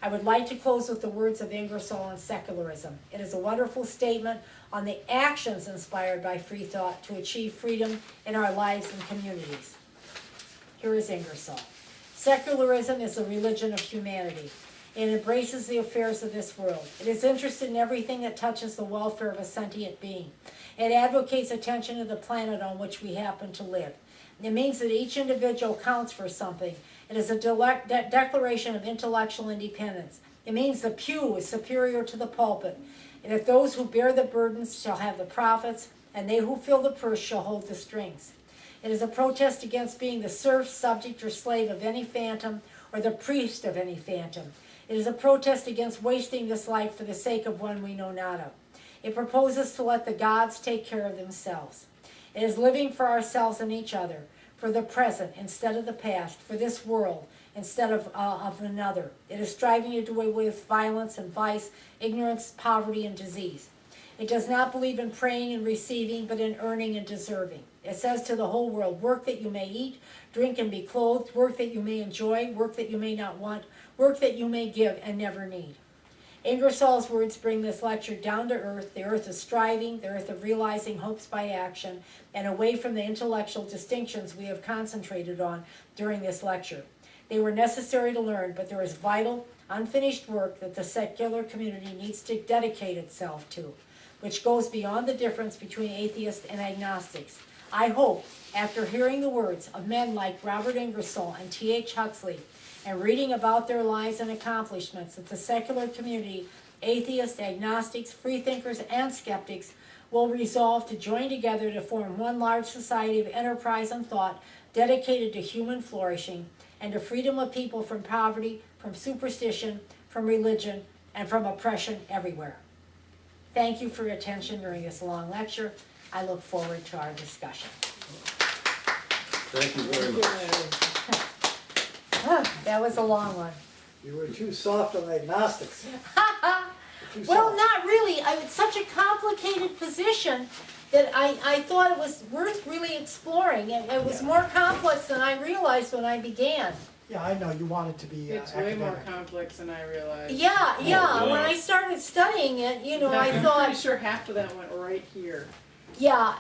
I would like to close with the words of Ingersoll on secularism. It is a wonderful statement on the actions inspired by free thought to achieve freedom in our lives and communities. Here is Ingersoll. Secularism is the religion of humanity. It embraces the affairs of this world. It is interested in everything that touches the welfare of a sentient being. It advocates attention to the planet on which we happen to live. It means that each individual counts for something. It is a declaration of intellectual independence. It means the pew is superior to the pulpit, and that those who bear the burdens shall have the profits, and they who fill the purse shall hold the strings. It is a protest against being the serf, subject, or slave of any phantom, or the priest of any phantom. It is a protest against wasting this life for the sake of one we know not of. It proposes to let the gods take care of themselves. It is living for ourselves and each other, for the present instead of the past, for this world instead of another. It is striving to do away with violence and vice, ignorance, poverty, and disease. It does not believe in praying and receiving, but in earning and deserving. It says to the whole world, work that you may eat, drink and be clothed, work that you may enjoy, work that you may not want, work that you may give and never need. Ingersoll's words bring this lecture down to earth, the earth of striving, the earth of realizing hopes by action, and away from the intellectual distinctions we have concentrated on during this lecture. They were necessary to learn, but there is vital, unfinished work that the secular community needs to dedicate itself to, which goes beyond the difference between atheists and agnostics. I hope, after hearing the words of men like Robert Ingersoll and T.H. Huxley, and reading about their lives and accomplishments, that the secular community, atheists, agnostics, freethinkers, and skeptics will resolve to join together to form one large society of enterprise and thought dedicated to human flourishing and to freedom of people from poverty, from superstition, from religion, and from oppression everywhere. Thank you for your attention during this long lecture. I look forward to our discussion. Thank you very much. That was a long one. You were too soft on the agnostics. Well, not really. It's such a complicated position that I thought it was worth really exploring. It was more complex than I realized when I began. Yeah, I know, you want it to be It's way more academic. complex than I realized. Yeah. yeah. When I started studying it, In fact, I I'm thought, pretty sure half of that went right here. yeah.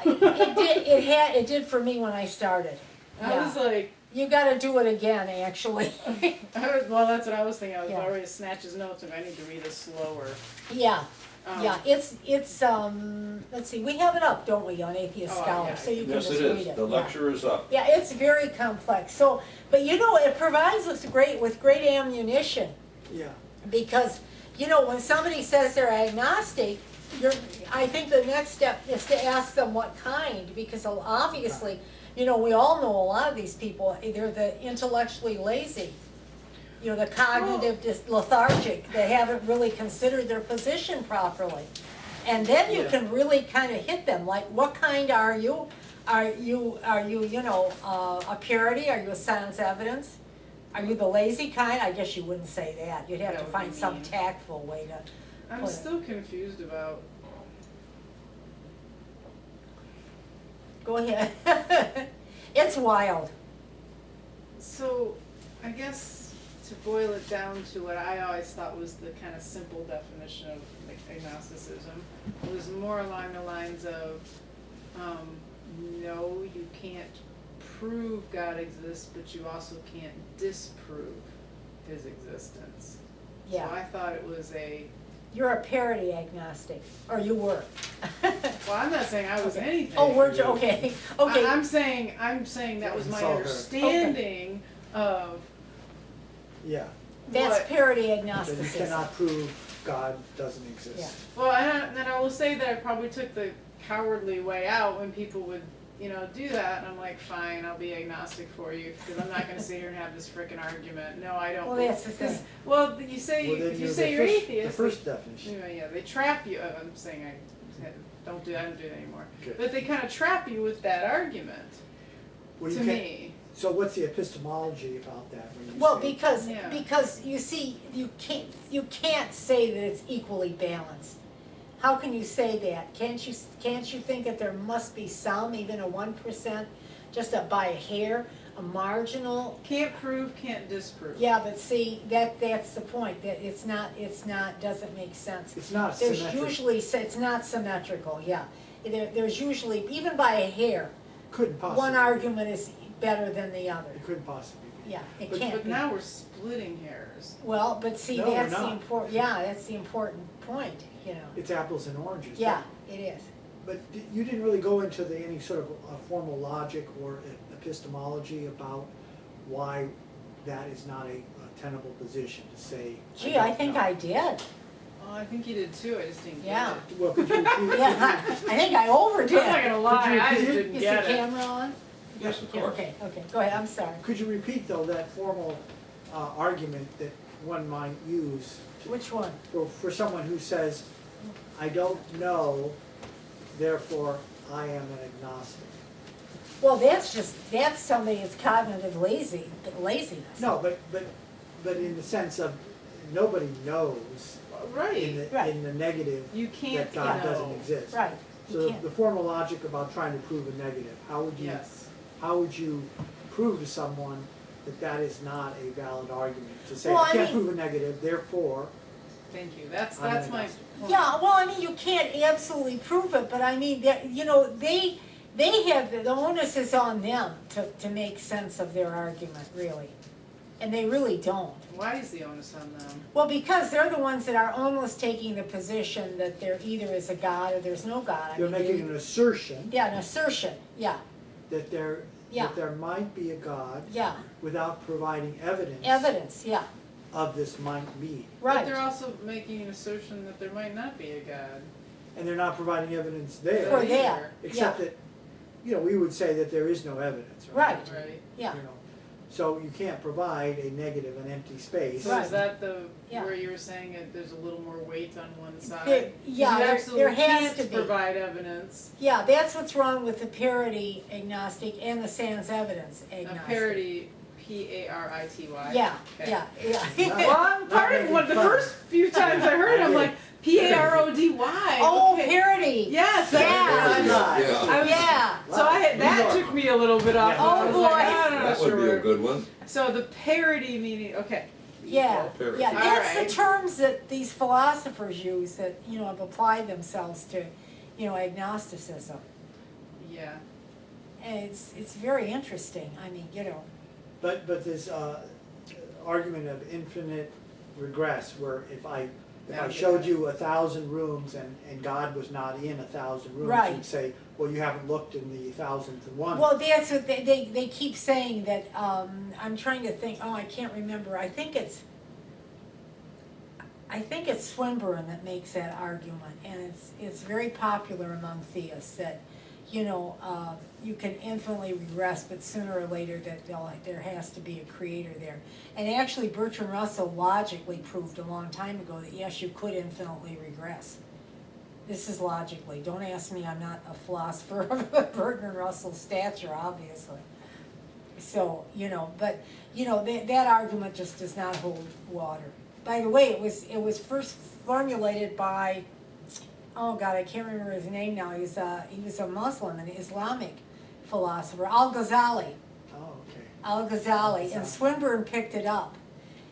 It did for me when I started. I was like, You got to do it again, actually. well, that's what I was thinking. I was Yeah. already snatch his notes if I need to read this slower. Yeah. Um, It's let's see, we have it up, don't we, on Atheist Oh, Scholar, yeah. so you can Yes, just it read is. it. The Yeah. lecture is up. Yeah, it's very complex. So, but it provides us with great ammunition, Yeah, because when somebody says they're agnostic, I think the next step is to ask them what kind, because obviously, we all know a lot of these people. They're the intellectually lazy, the cognitive lethargic. They haven't really considered their position properly. And then you can really kind of hit them, like, what kind are you? Are you a purity? Are you a sans evidence? Are you the lazy kind? I guess you wouldn't say that. You'd have That to would find be some mean. tactful way to I'm put it. still confused about. Go ahead. It's wild. So, I guess to boil it down to what I always thought was the kind of simple definition of agnosticism was more along the lines of, no, you can't prove God exists, but you also can't disprove his existence. So Yeah. I thought it was You're a parity agnostic, or you were. well, I'm not saying I was anything. Oh, weren't you? Okay. Okay. I'm saying that was my Consult her. understanding of yeah. That's what- parity That you agnosticism. cannot prove God doesn't exist. Yeah. Well, and then I will say that I probably took the cowardly way out when people would, do that, and I'm like, fine, I'll be agnostic for you, because I'm not going to sit here and have this frickin' argument. No, I don't. Well, that's the thing. Well, you say Well, then if you you're say the you're first- atheist, The first definition. they trap you. I'm saying I don't do that anymore. Okay. But they kind of trap you with that argument. Well, you To can't- me, So what's the epistemology about that? When you Well, say- Yeah. because you see, you can't say that it's equally balanced. How can you say that? Can't you think that there must be some, even a 1%, just by a hair, a marginal. Can't prove, can't disprove. Yeah, but see, that's the point, that it's not, doesn't make sense. It's not There's symmetrical. usually, it's not symmetrical, yeah. There's usually, even by a hair, Couldn't possibly. one argument is better than the other. It couldn't possibly be. Yeah, it But- can't But be. now we're splitting hairs. Well, but see, No, we're that's the not. important, yeah, that's the important point, you know. It's apples and oranges. Yeah, it is. But you didn't really go into any sort of formal logic or epistemology about why that is not a tenable position to say. Gee, I don't think know. I did. Oh, I think you did too, I just didn't get Yeah. it. Well, could you repeat? Yeah, I think I overdid. I'm not gonna lie, I just repeat it? didn't Is get the it. camera on? Yes, of Yeah, course. okay, go ahead, I'm sorry. Could you repeat though that formal argument that one might use Which one? for someone who says, I don't know, therefore I am an agnostic? Well, that's somebody that's cognitive laziness. No, but in the sense of nobody knows Right, Right. in the negative you can't that God know. doesn't exist. Right, you So can't. the formal logic about trying to prove a negative, how would you prove to someone that that is not a valid argument? To say, Well, I I can't mean- prove a negative, therefore, Thank you, that's I'm my an agnostic. point. Yeah, well, I mean, you can't absolutely prove it, but I mean, you know, they have, the onus is on them to make sense of their argument, really. And they really don't. Why is the onus on them? Well, because they're the ones that are almost taking the position that there either is a God or there's no God. I you're mean, making an assertion Yeah, an assertion, yeah, that Yeah. there might be a God yeah, without providing evidence, yeah, of this might be. But they're right. also making an assertion that there might not be a God. And they're not providing evidence there. For either. that, Except yeah, that, we would say that there is no evidence, Right. Right. yeah. You know, so you can't provide a negative, an empty space. So Right. is that Yeah. where you were saying that there's a little more weight on one side? There- 'Cause yeah, you there absolutely has can't to be. provide evidence. Yeah, that's what's wrong with the parity agnostic and the sans evidence A agnostic. parity, P-A-R-I-T-Y. Yeah, Okay. yeah. Well, I'm part of making what the fun. first few times I heard it, I'm like, P-A-R-O-D-Y. Oh, okay. parity. Yes, Yeah. that's Yeah. I was, Yeah. So that took me a little bit off. Yeah. I was Oh, like, boy. I'm not That sure would be a where- good one. So the parity meaning, okay. Yeah, Parity. yeah, that's Alright. the terms that these philosophers use that, have applied themselves to, agnosticism. Yeah. And it's very interesting, I mean, But this argument of infinite regress, where if I Yeah. showed you 1,000 rooms and God was not in 1,000 rooms, Right. you'd say, well, you haven't looked in the 1,000th one. well, that's what they keep saying that, I'm trying to think, I can't remember, I think it's Swinburne that makes that argument, and it's very popular among theists that, you can infinitely regress, but sooner or later that there has to be a creator there. And actually Bertrand Russell logically proved a long time ago that yes, you could infinitely regress. This is logically, don't ask me, I'm not a philosopher of Bertrand Russell's stature, obviously. So, but, that argument just does not hold water. By the way, it was first formulated by, oh God, I can't remember his name now. He was a Muslim, an Islamic philosopher, Al-Ghazali. Oh, okay. Al-Ghazali, and Swinburne picked it up.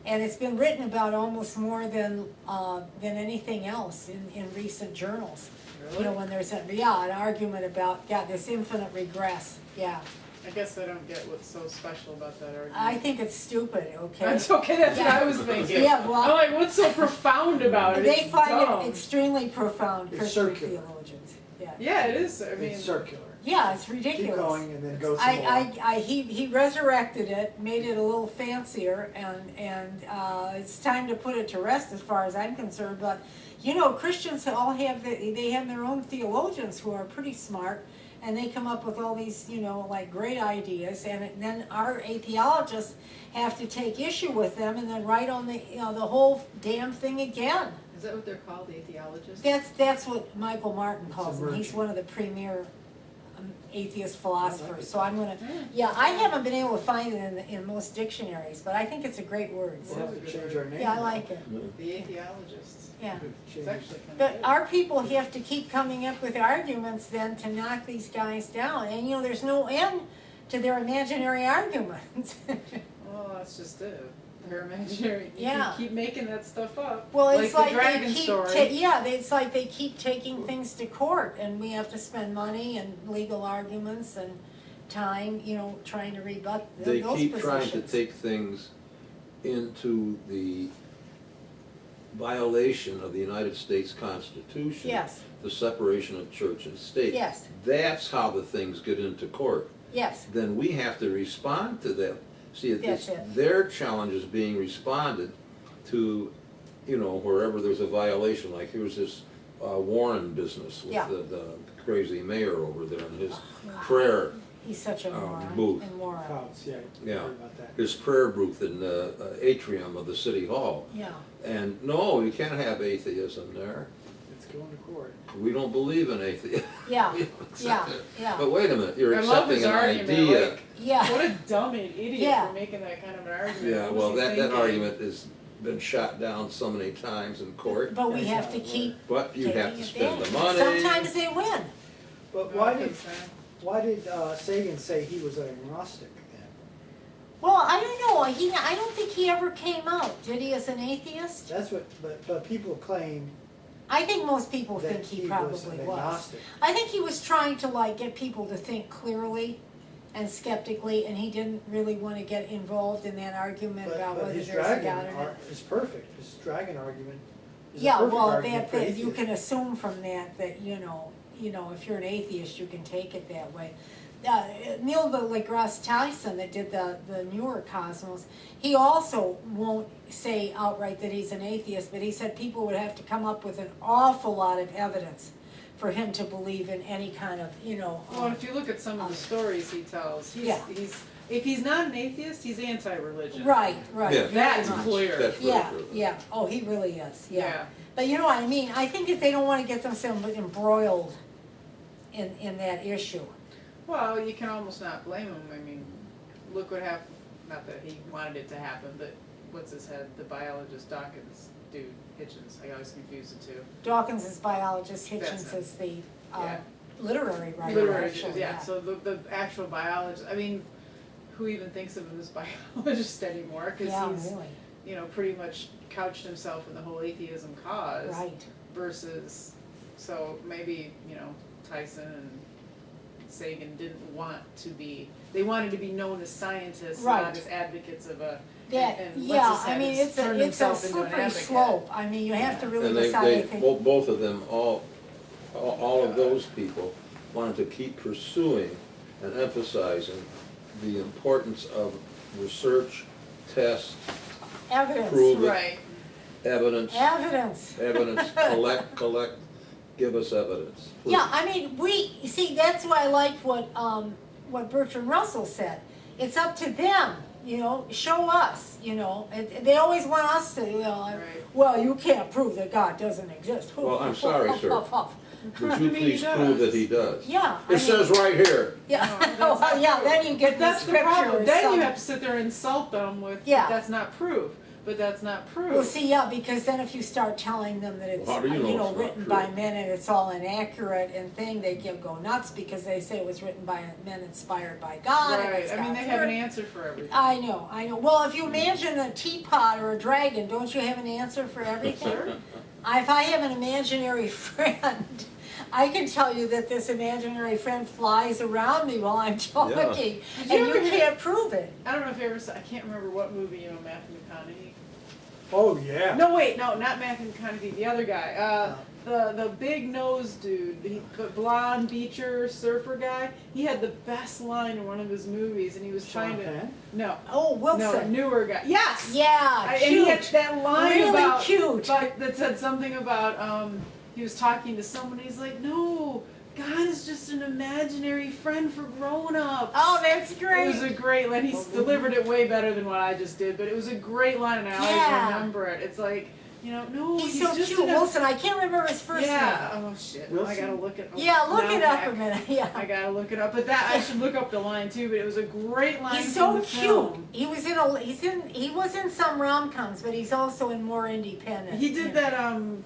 And it's been written about almost more than anything else in recent journals. Really? When there's an argument about, this infinite regress, yeah. I guess I don't get what's so special about that argument. I think it's stupid, okay? That's okay, that's what I was thinking. Yeah, well- I'm like, what's so profound about it? They It's find dumb. it extremely profound, It's Christian circular. theologians, yeah. Yeah, it is, I mean. It's circular. Yeah, it's ridiculous. Keep going and then go some more. He resurrected it, made it a little fancier, and it's time to put it to rest as far as I'm concerned. But Christians all have they have their own theologians who are pretty smart, and they come up with all these great ideas, and then our atheologists have to take issue with them and then write on the whole damn thing again. Is that what they're called, the atheologists? That's what Michael Martin calls It's him. He's emerging. one of the premier atheist philosophers. So I'm gonna, Yeah. I haven't been able to find it in most dictionaries, but I think it's a great word. We'll So, have to change our name. yeah, I like it. The atheologists. Yeah. Change It's it. actually kind of But good. our people have to keep coming up with arguments then to knock these guys down. And there's no end to their imaginary arguments. Well, that's just it. They're imaginary. You Yeah. can keep making that stuff up. Well, it's like the dragon they keep, story. it's like they keep taking things to court, and we have to spend money and legal arguments and time, trying to rebut They those keep positions. trying to take things into the violation of the United States Constitution. Yes, The separation of church and state. yes, That's how the things get into court. yes, Then we have to respond to them. See, That's it. their challenge is being responded to, wherever there's a violation, like here's this Warren business with Yeah. the crazy mayor over there and his prayer, he's such a moron booth. and moron. Crowds, yeah, Yeah. worry about that. his prayer booth in the atrium of the city hall. Yeah, And no, you can't have atheism there. It's going to court. We don't believe in atheism. yeah, We don't yeah, accept it. yeah, But wait a minute, you're I love accepting his an argument, idea. like, yeah. what a dumb idiot Yeah. for making that kind of an argument. Yeah, What was well, he that thinking? argument has been shot down so many times in court, But we That's have not to right. keep but you have taking to spend the advantage. money. Sometimes they win. But Okay, why did Sagan say he was an agnostic then? Well, I don't know, I don't think he ever came out, did he, as an atheist? That's what, but people claim I think most people that think he he probably was was. an agnostic. I think he was trying to get people to think clearly and skeptically, and he didn't really want to get involved in that argument about But whether his there's a God dragon or not. is perfect. His dragon argument is a Yeah, perfect well, argument for you atheism. can assume from that, if you're an atheist, you can take it that way. Neil deGrasse Tyson that did the newer Cosmos, he also won't say outright that he's an atheist, but he said people would have to come up with an awful lot of evidence for him to believe in any kind of, Well, if you look at some of the stories he tells, Yeah. if he's not an atheist, he's anti-religion. right, Yeah. very That's much. clear. That's very Yeah, true. yeah, oh, he really is, yeah. Yeah. But you know what I mean, I think if they don't wanna get themselves embroiled in that issue. Well, you can almost not blame him. I mean, look what happened. Not that he wanted it to happen, but what's his head? The biologist Dawkins dude, Hitchens. I always confuse the two. Dawkins is biologist, That's Hitchens it. is the Yeah. literary writer, Literary, actually, yeah. So the actual biologist. I mean, who even thinks of him as biologist anymore? Because Yeah, he's really, pretty much couched himself in the whole atheism cause. right, Versus, so maybe Tyson and Sagan didn't want to be. They wanted to be known as scientists, Right. not as advocates of a. that, and yeah, what's his I head mean, has it's a turned himself into an slippery advocate. slope, I mean, you have to really And decide, I think. both of them, all of those people wanted to keep pursuing and emphasizing the importance of research, test, Evidence, prove it, Right. evidence, evidence. collect, give us evidence. Yeah, I mean, see, that's why I like what Bertrand Russell said. It's up to them, show us, they always want us to, Right. well, you can't prove that God doesn't exist. Well, I'm sorry, Huff, sir. huff, huff. Would you I mean, he please prove does. that he does? Yeah. I It says mean, right here. Yeah, No, that's well, not yeah, true. then you get the That's the scripture. problem. or Then you something. have to sit there and insult them with. Yeah. That's not proof. But that's not proof. Well, see, yeah, because then if you start telling them that it's, Well, how do you know it's not written true? by men and it's all inaccurate and thing, they go nuts because they say it was written by men inspired by God. And Right. it's I mean, God's they have an word. answer for everything. I know. Well, if you imagine a teapot or a dragon, don't you have an answer for everything? If I have an imaginary friend, I can tell you that this imaginary friend flies around me while I'm talking, Did and you you ever hear- can't prove it. I don't know if you ever saw. I can't remember what movie. Matthew McConaughey. Oh, yeah. No, wait, no, not Matthew McConaughey. The other guy. The big nose dude, the blonde beacher surfer guy. He had the best line in one of his movies, and he was Sean trying to. Penn? No. Oh, No, a Wilson. newer guy. Yes. Yeah, And he had cute. that line Really about cute. that said something about he was talking to someone. He's like, no, God is just an imaginary friend for grown-ups. Oh, that's It great. was a great line. He delivered it way better than what I just did, but it was a great line, and I always Yeah. remember it. It's like, no, He's so just cute, an Wilson. I can't remember his first yeah. name. Oh shit. I Wilson? gotta look it. Yeah, look now it I'm up back. a minute. Yeah. I gotta look it up, but that I should look up the line too. But it was a great line. He's from so the cute. film. He was in some rom-coms, but he's also in more independent. He did that. Oh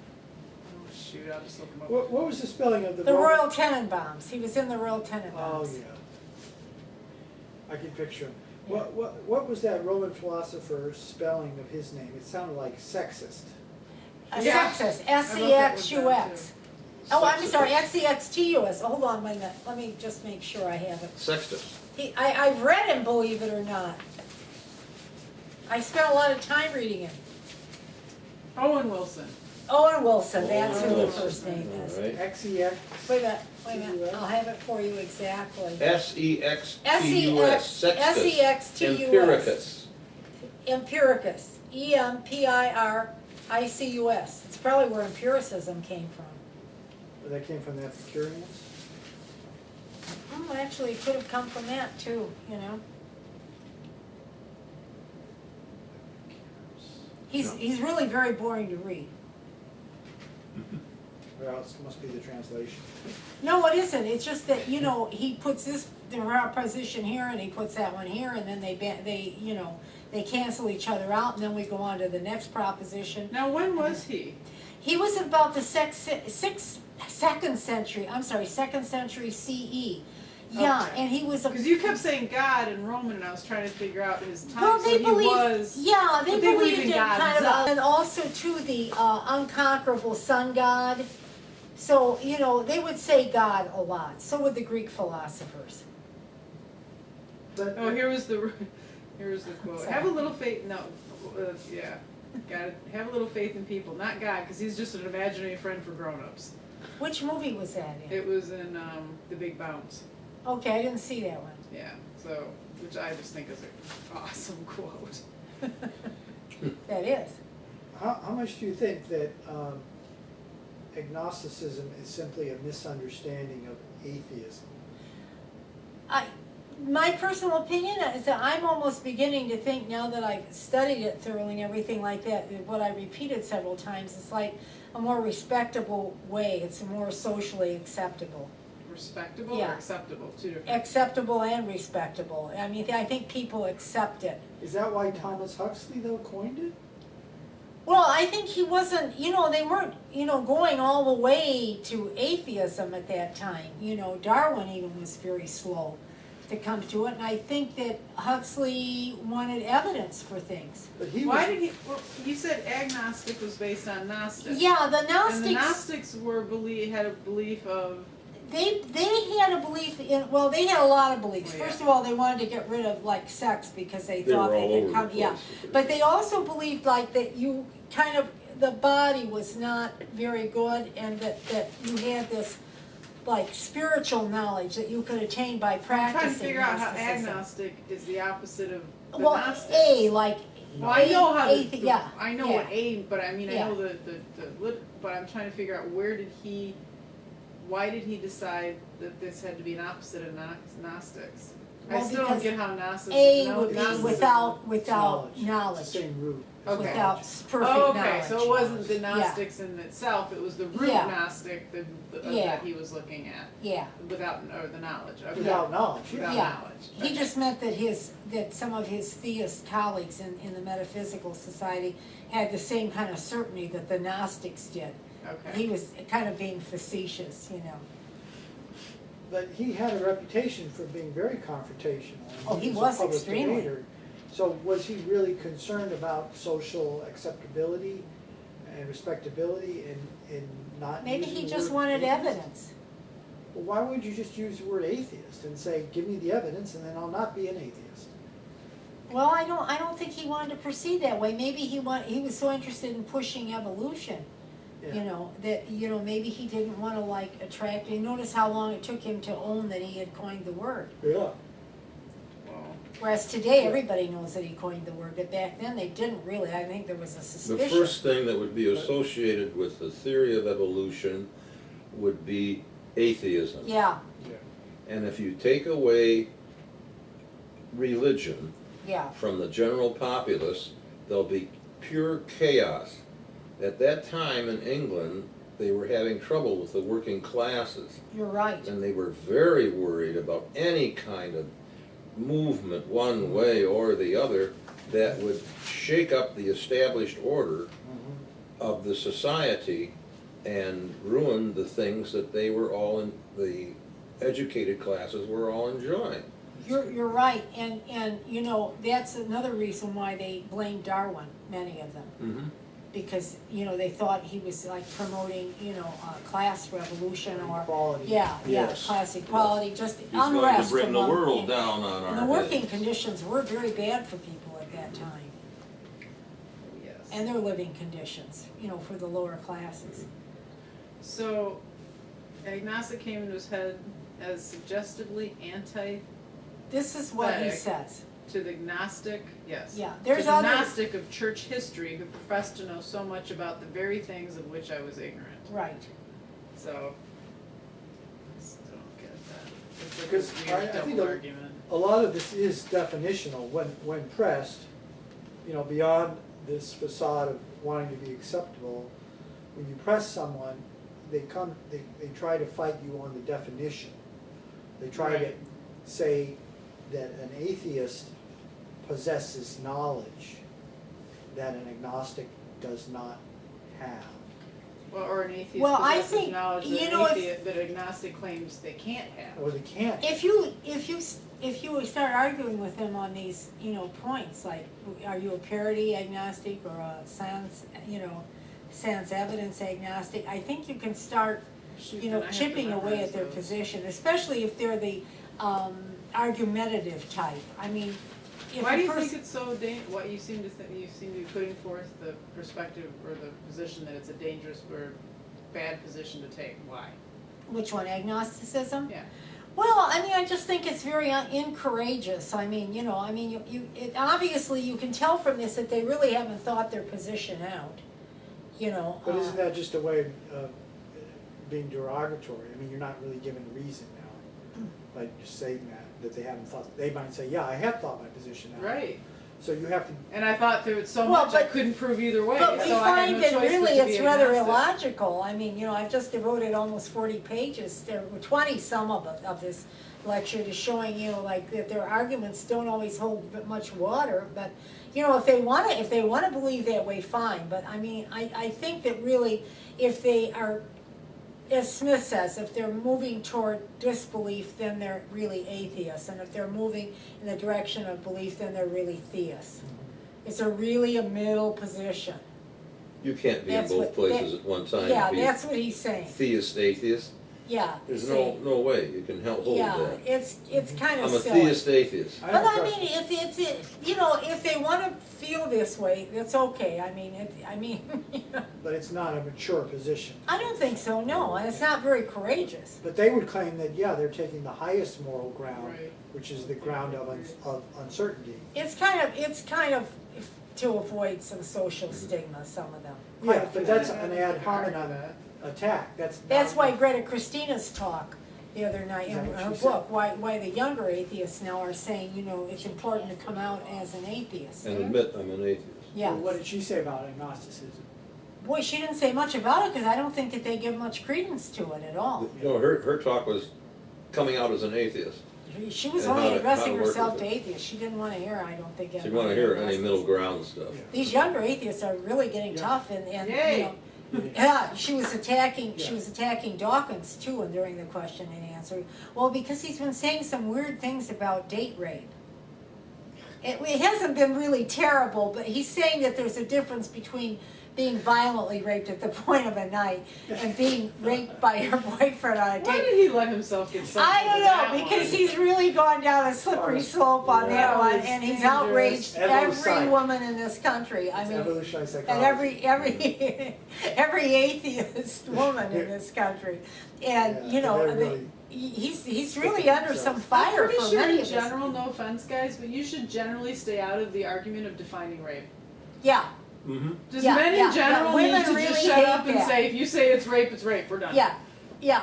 shoot! I'll just look him up. What was the spelling of the The Royal Tenenbaums. He was in the Royal Tenenbaums. Oh, yeah. I can picture him. What was that Roman philosopher's spelling of his name? It sounded like sexist. Yeah. Sexist, I wrote that one down, SEXUX. Oh, I'm Sexist. sorry, XEXTUS. Hold on, wait a minute. Let me just make sure I have it. Sextus. I've read him, believe it or not. I spent a lot of time reading him. Owen Wilson. Owen Wilson, that's who the Wilson. first name All is. right. XEX. Wait a minute, I'll have it for you exactly. SEXTUS. Sextus. SEXTUS. Empiricus. Empiricus, EMPIRICUS. It's probably where empiricism came from. That came from the Epicureans. Oh, actually, it could have come from that too, you know. He's really very boring to read. Well, it must be the translation. No, it isn't. It's just that, you know, he puts the proposition here and he puts that one here, and then they cancel each other out, and then we go on to the next proposition. Now, when was he? He was about the second century CE. Yeah, Okay. and he was a. Because you kept saying God in Roman, and I was trying to figure out his time. Well, they so believe, he was. yeah, they but they believed believe in in God kind of, himself. and also too the unconquerable sun god. So you know they would say God a lot. So would the Greek philosophers. But Oh, here was the quote. Sorry. Have a little faith. No, yeah. Got have a little faith in people, not God, because he's just an imaginary friend for grown-ups. Which movie was that in? It was in The Big Bounce. Okay, I didn't see that one. Yeah. So, which I just think is an awesome quote. That is. how much do you think that agnosticism is simply a misunderstanding of atheism? My personal opinion is that I'm almost beginning to think, now that I've studied it thoroughly and everything like that, what I repeated several times, it's like a more respectable way. It's more socially acceptable. Respectable Yeah. or acceptable? Two different. Acceptable and respectable. I mean, I think people accept it. Is that why Thomas Huxley, though, coined it? Well, I think he wasn't, you know, they weren't, you know, going all the way to atheism at that time. You know, Darwin even was very slow to come to it, and I think that Huxley wanted evidence for things. But he Why was, did he? Well, you said agnostic was based on Gnostic. Yeah, the And the Gnostics, Gnostics had a belief of. they had a belief in, well, they had a lot of beliefs. Oh, yeah. First of all, they wanted to get rid of like sex because they They thought were they all could over come, the yeah. place. But they also believed like that you kind of, the body was not very good, and that you had this like spiritual knowledge that you could attain by I'm trying to practicing figure out how Gnosticism. agnostic is the opposite of the Well, Gnostics. like. Well, I know how yeah. I know yeah. what A, but I mean, Yeah. I know but I'm trying to figure out why did he decide that this had to be an opposite of Gnostics? Well, I still don't because get how Gnostics. A would be Gnosticism- without It's knowledge, the same root. Okay. without perfect Oh, knowledge. okay, so it wasn't the Yeah. Gnostics in itself, it was the root Yeah. Gnostic Yeah. that he was looking at, Yeah, or the knowledge. Okay. Without knowledge, Without Yeah. knowledge. he just meant that some of his theist colleagues in the Metaphysical Society had the same kind of certainty that the Gnostics did. Okay. He was kind of being facetious, you know. But he had a reputation for being very confrontational. Oh, he a was public extremely. debater. So was he really concerned about social acceptability and respectability and not Maybe using he the just word wanted atheist? evidence. Well, why would you just use the word atheist and say, give me the evidence and then I'll not be an atheist? Well, I don't think he wanted to proceed that way. Maybe he was so interested in pushing evolution, Yeah. you know, that, you know, maybe he didn't want to like attract, you notice how long it took him to own that he had coined the word. Yeah. Well, Whereas today, everybody knows that he coined the word, but back then they didn't really. I think there was a The suspicion. first thing that would be associated with the theory of evolution would be atheism. Yeah, And if you take away religion yeah, from the general populace, there'll be pure chaos. At that time in England, they were having trouble with the working classes, you're right. and they were very worried about any kind of movement one way or the other that would shake up the established order of the society and ruin the things that they were all in, the educated classes were all enjoying. You're right, and you know, that's another reason why they blame Darwin, many of them. Mm-hmm. Because, you know, they thought he was like promoting, you know, class revolution or, Equality. yeah, Yes. class equality, just He's going to unrest bring the among- world down on And the our working heads. conditions were very bad for people at that time, Yes. and their living conditions, you know, for the lower classes. So, agnostic came into his head as suggestively anti This is what he Pathetic. says. to the Gnostic, yes. Yeah, To there's the other- Gnostic of church history who professed to know so much about the very things of which I was ignorant. Right. So, I still don't get that. It's like Because this I weird think double a- argument. A lot of this is definitional when pressed, you know, beyond this facade of wanting to be acceptable. When you press someone, they try to fight you on the definition. They try to Right. say that an atheist possesses knowledge that an agnostic does not have. Well, or an atheist Well, I possesses think, knowledge you that know, an if- atheist, that agnostic claims they can't have. Or they can't. If you start arguing with them on these, you know, points, like, are you a parity agnostic or a sans, you know, sans evidence agnostic, I think you can start, Shoot, you then know, I have to chipping away memorize at their those. position, especially if they're the argumentative type. I mean, if Why do a you think person, it's so what you seem to you seem to be putting forth the perspective or the position that it's a dangerous or bad position to take? Why? which one, agnosticism? Yeah. Well, I mean, I just think it's very incourageous. I mean, you know, obviously you can tell from this that they really haven't thought their position out, you know. But isn't that just a way of being derogatory? I mean, you're not really given a reason now by just saying that they haven't thought. They might say, yeah, I have thought my position out. Right. So you have to, And I thought there was so Well, much I but- couldn't prove either way. But we so I had find no that choice but really to be it's rather agnostic. illogical. I mean, you know, I've just devoted almost 40 pages, there were 20 some of it, of this lecture to showing, you know, like that their arguments don't always hold much water, but, you know, if they want to believe that way, fine. But I mean, I think that really, if they are, as Smith says, if they're moving toward disbelief, then they're really atheists. And if they're moving in the direction of belief, then they're really theists. It's really a middle position. You can't be in That's both what- places at one time. Yeah, Be that's what he's saying. theist, atheist. Yeah. There's see. no way you can hold Yeah, that. it's kind of I'm a silly. theist, atheist. I But have a I question. mean, if you know, if they want to feel this way, that's okay. I mean, you know, But it's not a mature position. I don't think so. No, and it's not very courageous. But they would claim that, yeah, they're taking the highest moral ground, Right. which is the ground of uncertainty. It's kind of to avoid some social stigma. Some of them. Quite Yeah, a few. but that's I an don't ad think I heard hominem that. attack. That's That's not- why Greta Christina's talk the other night Is in that what her she said? book, why the younger atheists now are saying, you know, it's important to come out as an atheist. And admit I'm an atheist. Yeah. Well, what did she say about agnosticism? Boy, she didn't say much about it because I don't think that they give much credence to it at all. No, her talk was coming out as an atheist. She was And how only to- addressing how to work herself with to it. atheists. She didn't want to hear, I don't think. So you anybody want to hear any agnostics. middle ground stuff. Yeah. These younger atheists are really getting Yeah. tough and you Yay. know. Yeah, she was attacking Yeah. Dawkins too, and during the question and answer. Well, because he's been saying some weird things about date rape. It hasn't been really terrible, but he's saying that there's a difference between being violently raped at the point of a knife and being raped by your boyfriend on a Why date. did he let himself get sucked I don't into that know, because one? he's really gone down a slippery slope on Yeah. that That one, was and he's dangerous. outraged Evolution. every woman in this country. I It's mean, evolutionary and psychology. every atheist woman in this country, and Yeah, you know, they're really he's really under some I'm fire pretty for sure many in of us. general, no offense guys, but you should generally stay out of the argument of defining rape. Yeah, Mm-hmm. Just Yeah, men yeah, in general women need to really just shut hate up and that. say, if you say it's rape, we're done. yeah,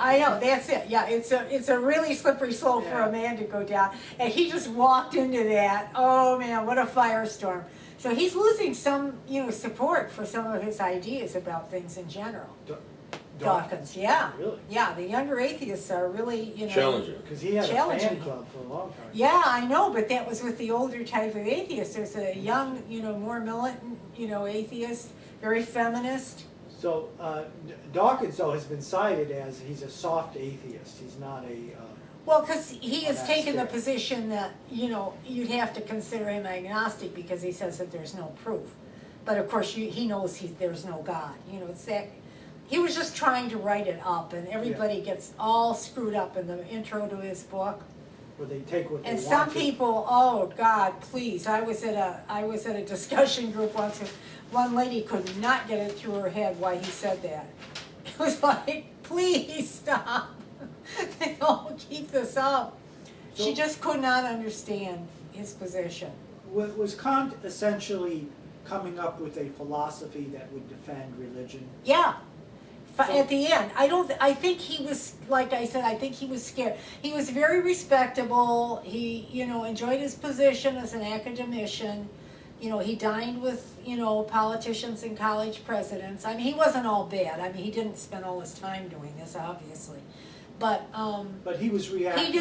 I know. That's it. Yeah, it's a really slippery slope for Yeah. a man to go down, and he just walked into that. Oh man, what a firestorm! So he's losing some, you know, support for some of his ideas about things in general. Dawkins, yeah. Really? Yeah, the younger atheists are really, you know. Challenging. Because he had a Challenging. fan club for a long time. Yeah, I know, but that was with the older type of atheist. There's a young, you know, more militant, you know, atheist, very feminist. So Dawkins, though, has been cited as he's a soft atheist. He's not a Well, because he has that taken the scale. position that, you know, you'd have to consider him agnostic because he says that there's no proof. But of course, he knows there's no God, you know, it's that, he was just trying to write it up, and everybody gets all screwed up in the intro to his book. Where they take what they And want some to. people, oh God, please, I was at a discussion group once, and one lady could not get it through her head why he said that. It was like, please stop, don't keep this up. She So- just could not understand his position. Was Kant essentially coming up with a philosophy that would defend religion? Yeah. So- At the end, I think he was, like I said, I think he was scared. He was very respectable, he, you know, enjoyed his position as an academician. You know, he dined with, you know, politicians and college presidents. I mean, he wasn't all bad. I mean, he didn't spend all his time doing this, obviously. But, But he was reacting. I think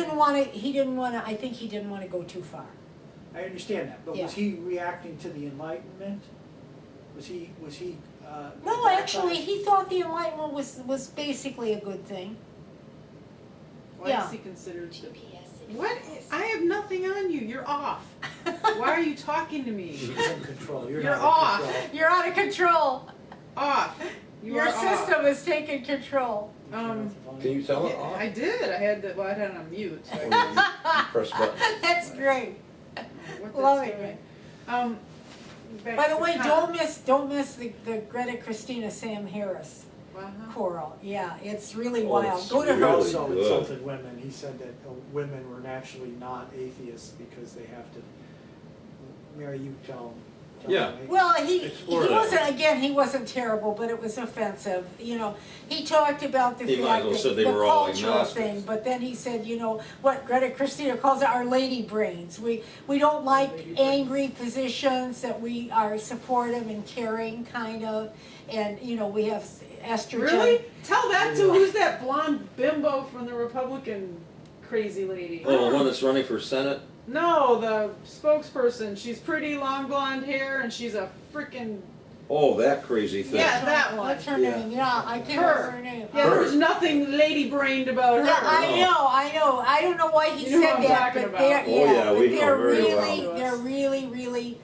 he didn't wanna go too far. I understand that, but Yeah. was he reacting to the Enlightenment? Was he, No, actually, he thought the Enlightenment was basically a good thing. Why Yeah. is he considered the... What? I have nothing on you, you're off. Why are you talking to me? She's in control, you're You're not in off. control. You're out of control. Off. You Your are off. system is taking control. You turn off the Can volume. you tell it Yeah, off? I did, I had it on mute. So Or you press button? That's great. what Loving that's it. doing. Back By the to way, Kant. don't miss the Greta Christina Sam Harris Uh-huh. choral. Yeah, it's really Oh, wild. it's Go to He her. really also good. insulted women. He said that women were naturally not atheists because they have to. Mary, you tell him. Yeah. Well, he Explore that wasn't, one. again, he wasn't terrible, but it was offensive, you know. He talked about the He might as fact well that said they the were all cultural agnostics. thing, but then he said, you know, what Greta Christina calls it our lady brains. We don't like Lady brains. angry positions, that we are supportive and caring, kind of, and, you know, we have estrogen. Really? Tell that to, who's that blonde bimbo from the Republican crazy lady? Oh, the one that's running for Senate? No, the spokesperson. She's pretty, long blonde hair, and she's a freaking... Oh, that crazy thing. Yeah, that one. What's her Yeah. name? Yeah, I can't Her. remember her name. Yeah, Her. there's nothing lady-brained about her. Yeah, I know. I don't know why he You know said who I'm that, talking but about. they're, Oh, yeah, but we know they're very really, well. they're really,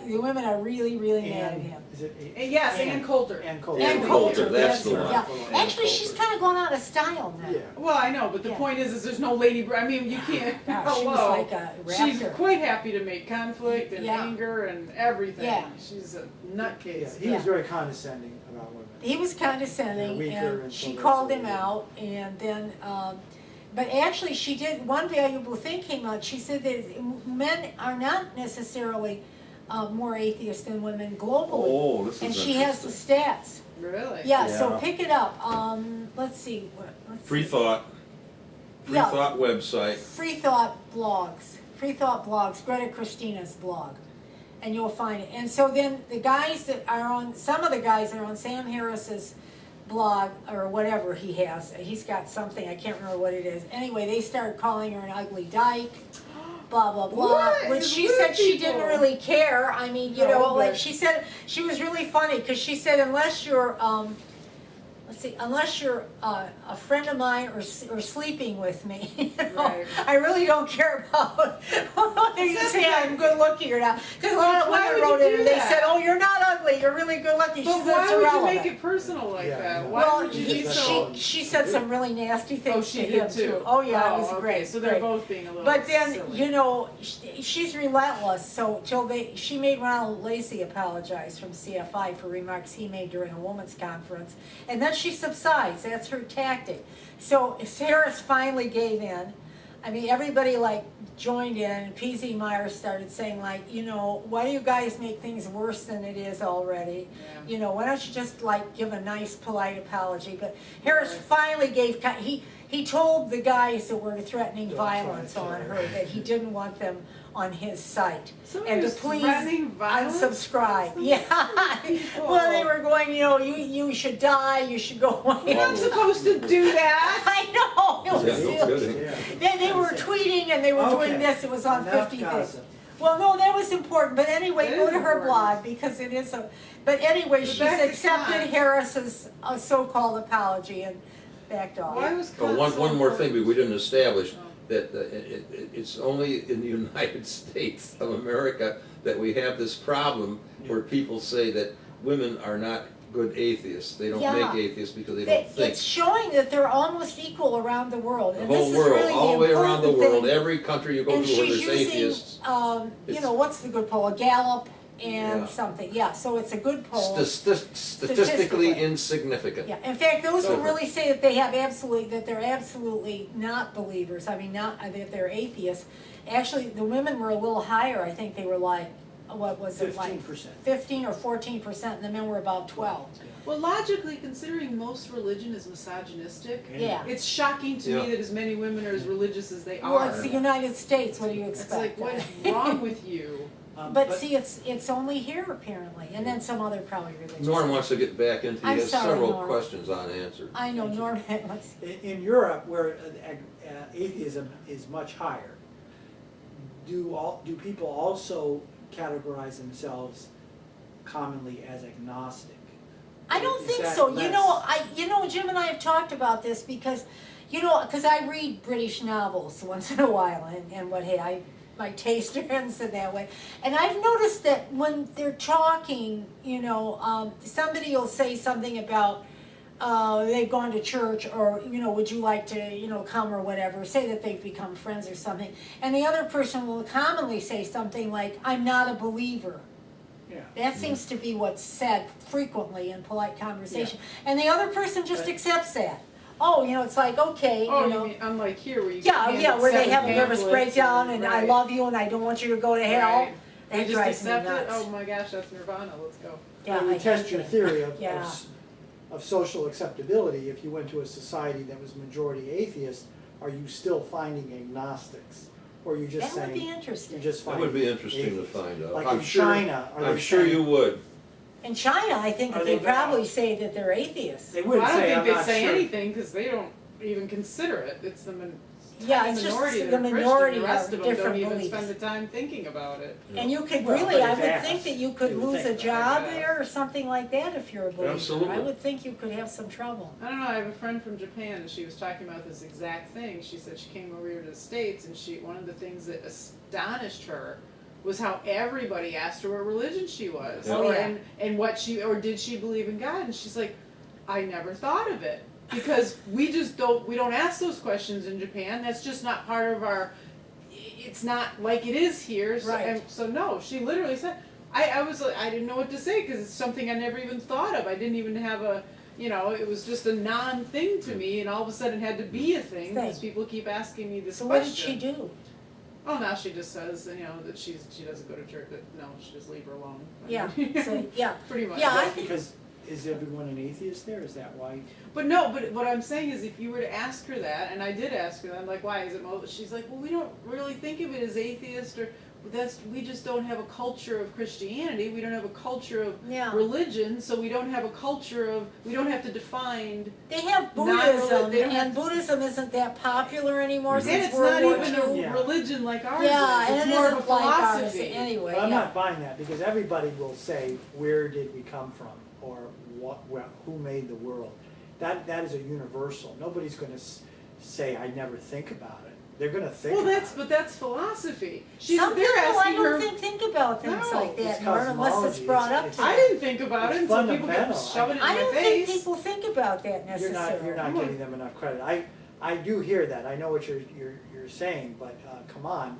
the women are really mad at him. Is it? And yes, Ann Coulter. Ann Coulter. Ann And Coulter, that's the right. one. Yeah. Actually, she's kind of gone out of style now. Yeah. Well, I know, but the Yeah. point is there's no lady. I mean, you can't. Yeah, she was hello. like a She's raptor. quite happy to make conflict and Yeah. anger and everything. Yeah. She's a Yeah, nutcase. he Yeah. was very condescending about women. He was condescending, They're weaker and and she so called they're him so weak. out, and then, but actually, she did, one valuable thing came out. She said that men are not necessarily more atheist than women globally. Oh, this is And she has the interesting. stats. Really? Yeah, so Yeah. pick it up. Let's see. Free thought. Free Yeah. thought website. Free Thought blogs. Free Thought blogs. Greta Christina's blog, and you'll find it. And so then the guys that are on, some of the guys that are on Sam Harris's blog or whatever he has, he's got something, I can't remember what it is. Anyway, they started calling her an ugly dyke. Blah blah blah, What? which It's she weird said she people. didn't really care. I mean, you No, know, like but- she said, she was really funny because she said, unless you're, let's see, unless you're a friend of mine or sleeping with me, you know, Right. I really don't care about whether you say I'm good looking or not. Because a lot of Why women would wrote you in do and they that? said, oh, you're not ugly, you're really good looking. She But said why it's would you irrelevant. make it personal like Yeah, that? yeah. Why Well, would you he, be so... she said some really nasty things Oh, to she him did too. Oh yeah, it was okay, great. So they're great. both being a little But then, silly. you know, she's relentless, so she made Ronald Lacey apologize from CFI for remarks he made during a women's conference, and then she subsides, that's her tactic. So Harris finally gave in. I mean, everybody like joined in, and PZ Meyer started saying like, you know, why do you guys make things worse than it is already? Yeah. You know, why don't you just like give a nice polite apology? But Harris finally gave, he told the guys that were threatening Don't violence try to on kill her her. that he didn't want them on his site. Somebody And to was please threatening violence? unsubscribe. That's Yeah. people. Well, they were going, you know, you should die, you should go away. You're not supposed to do that. I know, it was Yeah, no silly. kidding. Yeah. They were tweeting and they were doing Okay. this, it was on Enough 50 things. gossip. Well, no, that was important, but anyway, It go is to her important. blog because it is a, but anyway, But she's back to accepted Kant. Harris's so-called apology, and back dog. Why was Oh, Kant so one more thing, important? we didn't establish, Oh. that it's only in the United States of America that we have this problem where people say that women are not good atheists. They don't Yeah. make atheists because they don't think. It's showing that they're almost equal around the world, The and this whole is world, really all the way around the important world, thing. every country you go to And where she's there's using, atheists. you It's- know, what's the good poll? A Gallup and Yeah. something, yeah, so it's a good poll. Statistically Statistically. insignificant. Yeah, in fact, those who Okay. really say that they have absolutely, that they're absolutely not believers, I mean, not, that they're atheists, actually, the women were a little higher, I think they were like, what was it, like 15%. 15 or 14%, and the men were about 12. Well, logically, considering most religion is misogynistic, Yeah. it's shocking to Yeah. me that as many women are as religious as they Well, are. it's the United States, what do you It's expect? like, what is wrong with you? But see, it's only here apparently, and then some other probably religious. Norm wants to get back into, he I'm has sorry, several Norm. questions unanswered. I know, Norm, let's, In Europe, where atheism is much higher, do people also categorize themselves commonly as agnostic? I don't Is think that so. less? You know, Jim and I have talked about this because, because I read British novels once in a while, and what, hey, my taste runs in that way. And I've noticed that when they're talking, somebody will say something about, they've gone to church, or, would you like to, come or whatever, say that they've become friends or something. And the other person will commonly say something like, I'm not a believer. Yeah. That seems to be what's said frequently in polite conversation. And the other person just accepts that. Oh, it's like, okay, Oh, you mean, unlike here where you yeah, get yeah, where they handed have a nervous pamphlets breakdown and I right. love you and I don't want you to go to hell. Right. That They just drives me accept it. nuts. Oh my gosh, that's nirvana. Let's go. Yeah, You I test hate your that. theory of, Yeah. of social acceptability. If you went to a society that was majority atheist, are you still finding agnostics? Or are you just That would be saying, interesting. you're just That finding would be interesting to atheists? find out. Like I'm in sure- China, are I'm they sure saying- you would. In China, I think Are that they they probably valid? say that they're atheists. They Well, wouldn't I don't say, think I'm they not say sure. anything because they don't even consider it. It's the Yeah, it's just minority the that are minority Christian. The rest are of them different don't even beliefs. spend the time thinking about it. And you could Well, really, but I if would asked, think that you could they would lose a think job about it. there or something like that if you're a believer. Absolutely. I would think you could have some trouble. I don't know. I have a friend from Japan, and she was talking about this exact thing. She said she came over here to the States, and one of the things that astonished her was how everybody asked her what religion she was, Yeah. Oh, yeah. and what or did she believe in God? And she's like, I never thought of it because we don't ask those questions in Japan. That's just not part of our. It's not like it is here. So, Right. and so no, she literally said, I was like, I didn't know what to say because it's something I never even thought of. I didn't even have it was just a non-thing to me, and all of a sudden it had to be a thing because people keep asking me this So what question. did she do? Oh, now she just says, that she doesn't go to church. That no, she just leave her alone. Yeah, so, yeah. Pretty much. Yeah, I That's think, because, is everyone an atheist there? Is that why? But no, but what I'm saying is, if you were to ask her that, and I did ask her that, I'm like, why is it? She's like, well, we don't really think of it as atheist, or we just don't have a culture of Christianity. We don't have a culture of Yeah. religion, so we don't have a culture of. We don't have to define. they have Non-reli- Buddhism, they don't and have- Buddhism isn't that popular anymore Mhm. And since it's World not War even II. a Yeah. religion like ours Yeah, is. It's and it more of a isn't like ours philosophy. anyway, But I'm yeah. not buying that because everybody will say, where did we come from? Or who made the world? That is a universal. Nobody's gonna say, I never think about it. They're gonna think Well, about it. that's philosophy. Some They're people, I asking her. don't think about things No, like it's that, Norm, unless it's cosmology. brought up It's- to I them. didn't think about it It's until people kept fundamental. shoving it in I my don't face. think people think about that You're necessarily. not giving them enough credit. I do hear that. I know what you're saying, but come on,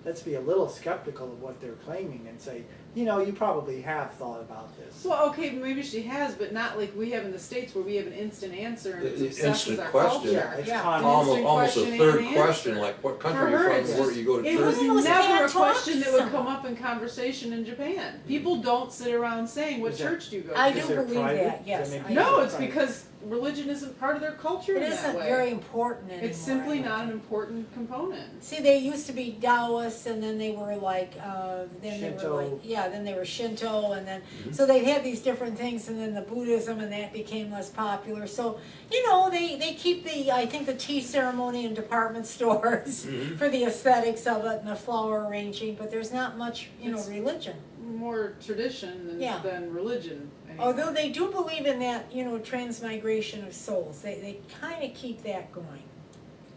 let's be a little skeptical of what they're claiming and say, you probably have thought about this. Well, okay, maybe she has, but not like we have in the States where we have an instant answer and it's obsessed Instant with our question. culture. Yeah, it's Yeah. con- Almost a question third and question, answer. like what For country her, you're it's from, where just- you go to It church. was Women never can't a talk question to that would someone. come up in conversation in Japan. People don't sit around saying, what Is that- church do you go to? I Is do there believe private? that, Is yes. there I maybe- do. No, it's Right. because religion isn't part of their culture It in that isn't way. very important anymore. It's simply I don't not an think. important component. See, they used to be Taoists, and then they were like, then they Shinto. were like, yeah, then they were Shinto, and then, Mm-hmm. so they've had these different things, and then the Buddhism, and that became less popular. So, they keep I think the tea ceremony in department stores Mhm. for the aesthetics of it and the flower arranging, but there's not much, It's- religion. more tradition Yeah. than religion anymore. Although they do believe in that, transmigration of souls, they kind of keep that going.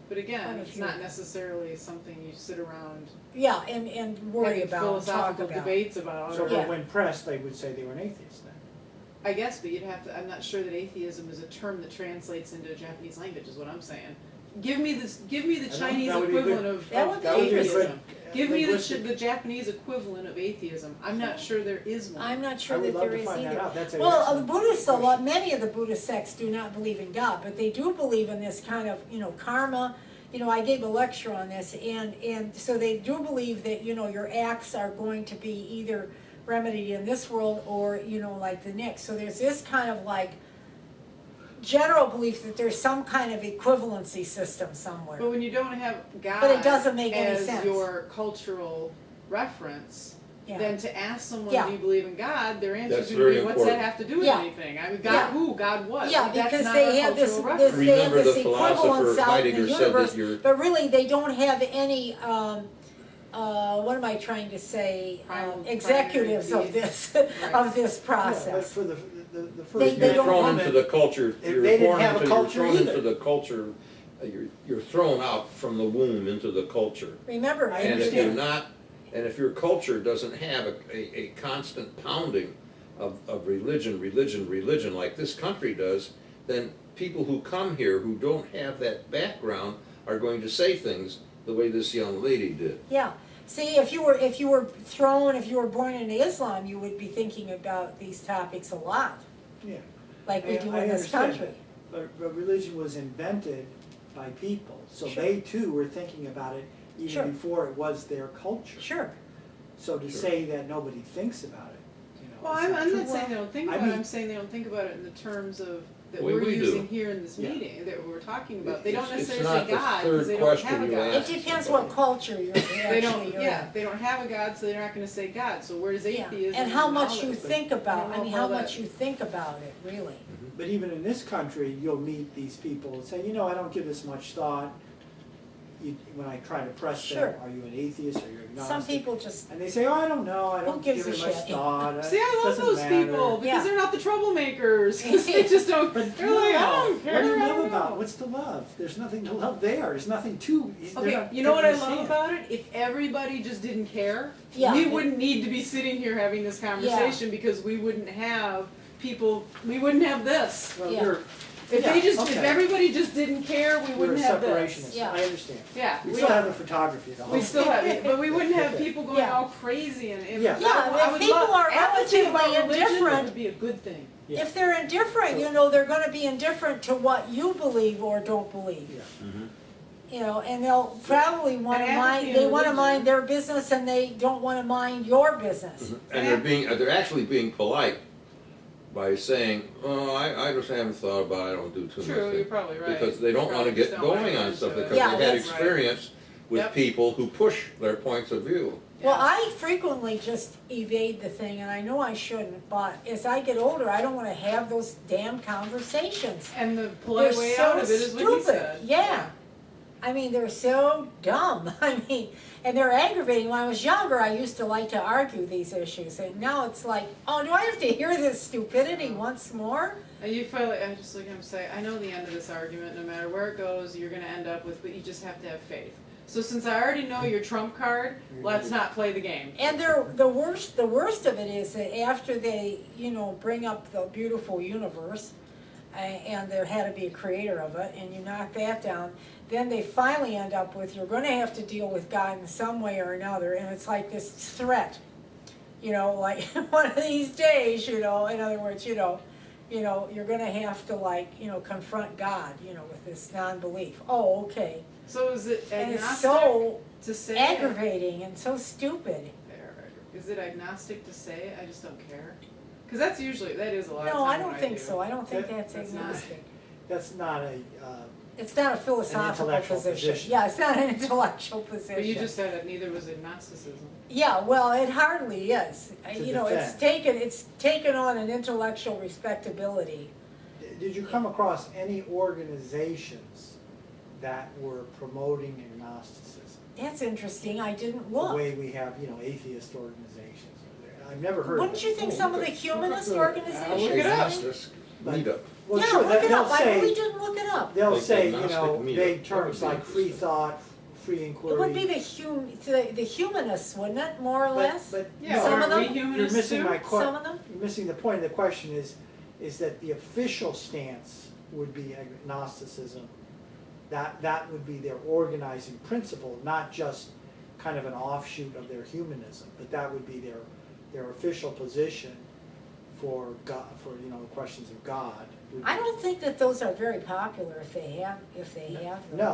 But again, quite a it's few. not necessarily something you sit around Yeah, and worry having about, and talk philosophical about. debates about. So, or- Yeah. but when pressed, they would say they were an atheist then. I guess, but you'd have to. I'm not sure that atheism is a term that translates into Japanese language. Is what I'm saying. Give me the know, Chinese that would be equivalent good. of, That of would be That would be a atheism. good. Give me linguistic- the Japanese equivalent of atheism. I'm not sure there is one. I'm not I sure would that love there to is find that either. out. That's an Well, the excellent Buddhists, question. many of the Buddhist sects do not believe in God, but they do believe in this kind of, karma. I gave a lecture on this, and so they do believe that, your acts are going to be either remedied in this world or, like the next. So there's this kind of like general belief that there's some kind of equivalency system somewhere. But when you don't have God But it doesn't make any as sense. your cultural reference, Yeah. then to ask someone, Yeah. do you believe in God, their answer That's is going to be, very what's that important. have to do with Yeah. anything? I mean, God Yeah. who? God what? Yeah, Like, that's because not they our have this, cultural this, reference. they have Remember this the equivalence philosopher out in Heidegger the said that universe, you're- but really they don't have any, what am I trying to say, Primal- executives primary of this, Right. of this Yeah, but process. for the They first don't You're thrown woman, into the culture, If you're they didn't born have a into, you're culture thrown either. into the culture, you're thrown out from the womb into the culture. Remember, I And if you're understand. not, and if your culture doesn't have a constant pounding of religion like this country does, then people who come here who don't have that background are going to say things the way this young lady did. yeah. See, if you were born into Islam, you would be thinking about these topics a lot, yeah. like we do I in this understand country. that. But religion was invented by people, so Sure. they too were thinking about it even Sure. before it was their culture. Sure. So to Sure. say that nobody thinks about it, Well, it's I'm true. not saying they don't think I about it, mean- I'm saying they don't think about it in the terms of, that We we're do. using here in this Yeah. meeting, that we're talking about. They don't It's necessarily not say the God, third because they don't question have a you God. It ask. depends what culture you're They actually don't, you're yeah, in. they don't have a God, so they're not gonna say God, so where's Yeah. atheism? And how all much you this? think about, I I don't mean, know how about much that. you think about it, really. But even in this country, you'll meet these people and say, I don't give this much thought. When I try to press Sure. them, are you an atheist, are you agnostic? Some people just, And they say, I don't know, I Who don't gives give a it much shit? thought. See, I it love doesn't those matter." people, because Yeah. they're not the troublemakers, because they just don't, But they're like, I no, don't care. what do you I love don't about? know. What's to love? There's nothing to love there. There's nothing to. they're Okay, not you know what I taking a love stand. about it? If everybody just didn't care, Yeah. we wouldn't need to be sitting here having this conversation because we wouldn't have people, we wouldn't have this. Well, Yeah. you're, If Yeah, they just, if okay. everybody just didn't care, we you're a wouldn't have this. separationist. Yeah. I understand. Yeah, We we still are. have the photography though. We still have it, but we wouldn't have Okay. people going Yeah. all crazy and Yeah. Yeah, I if would people love- are apathy about relatively religion indifferent- would be a good thing. Yeah. if they're indifferent, they're gonna be indifferent to what you believe or don't believe. Yeah. And they'll probably wanna And apathy mind, in they wanna religion. mind their business and they don't wanna mind your business. And they're actually being polite by saying, oh, I just haven't thought about it, I don't do too much. True, you're thing." probably right. Because they don't You wanna probably just get don't wanna going get on into stuff it. because Yeah, they've had that's right. experience with Yep. people who push their points of view. Well, Yeah. I frequently just evade the thing, and I know I shouldn't, but as I get older, I don't wanna have those damn conversations. And the polite They're way so out of it is what you stupid. said. Yeah. I mean, they're so dumb. I mean, and they're aggravating. When I was younger, I used to like to argue these issues, and now it's like, oh, do I have to hear this stupidity once more? And you feel like, I just look at him and say, I know the end of this argument, no matter where it goes, you're gonna end up with, but you just have to have faith. So since I already know your trump card, let's not play the game. And the worst of it is that after they, bring up the beautiful universe, and there had to be a creator of it, and you knock that down, then they finally end up with, you're gonna have to deal with God in some way or another, and it's like this threat. Like one of these days, in other words, you're gonna have to confront God, with this non-belief. Oh, okay. So is it And it's agnostic so to say? aggravating and so stupid. Is it agnostic to say, I just don't care? Because that is a lot of No, time I don't what think do. so. I don't think that's That's not- agnostic. That's not a, It's not a philosophical intellectual position. position. Yeah, it's not an intellectual position. But you just said that neither was agnosticism. Yeah, well, it hardly is. It's defend. taken on an intellectual respectability. did you come across any organizations that were promoting agnosticism? That's interesting. I didn't The look. way we have, atheist organizations. I've never heard of Wouldn't you think some of the humanist look it organizations? up. Agnostics meetup. Well, Yeah, sure, look it they'll up, I say, really didn't look it up. they'll Like say, you agnostic know, meetup. vague That would terms be like free interesting. thought, free inquiry. It would be the humanists, wouldn't it, more or less? But Yeah, Some are of them? we you're humanists missing too? my Some of them? You're missing the point of the question is that the official stance would be agnosticism. That would be their organizing principle, not just kind of an offshoot of their humanism, but that would be their official position for God, for, you know, questions of God. would I be- don't think that those are very popular if they have those. No,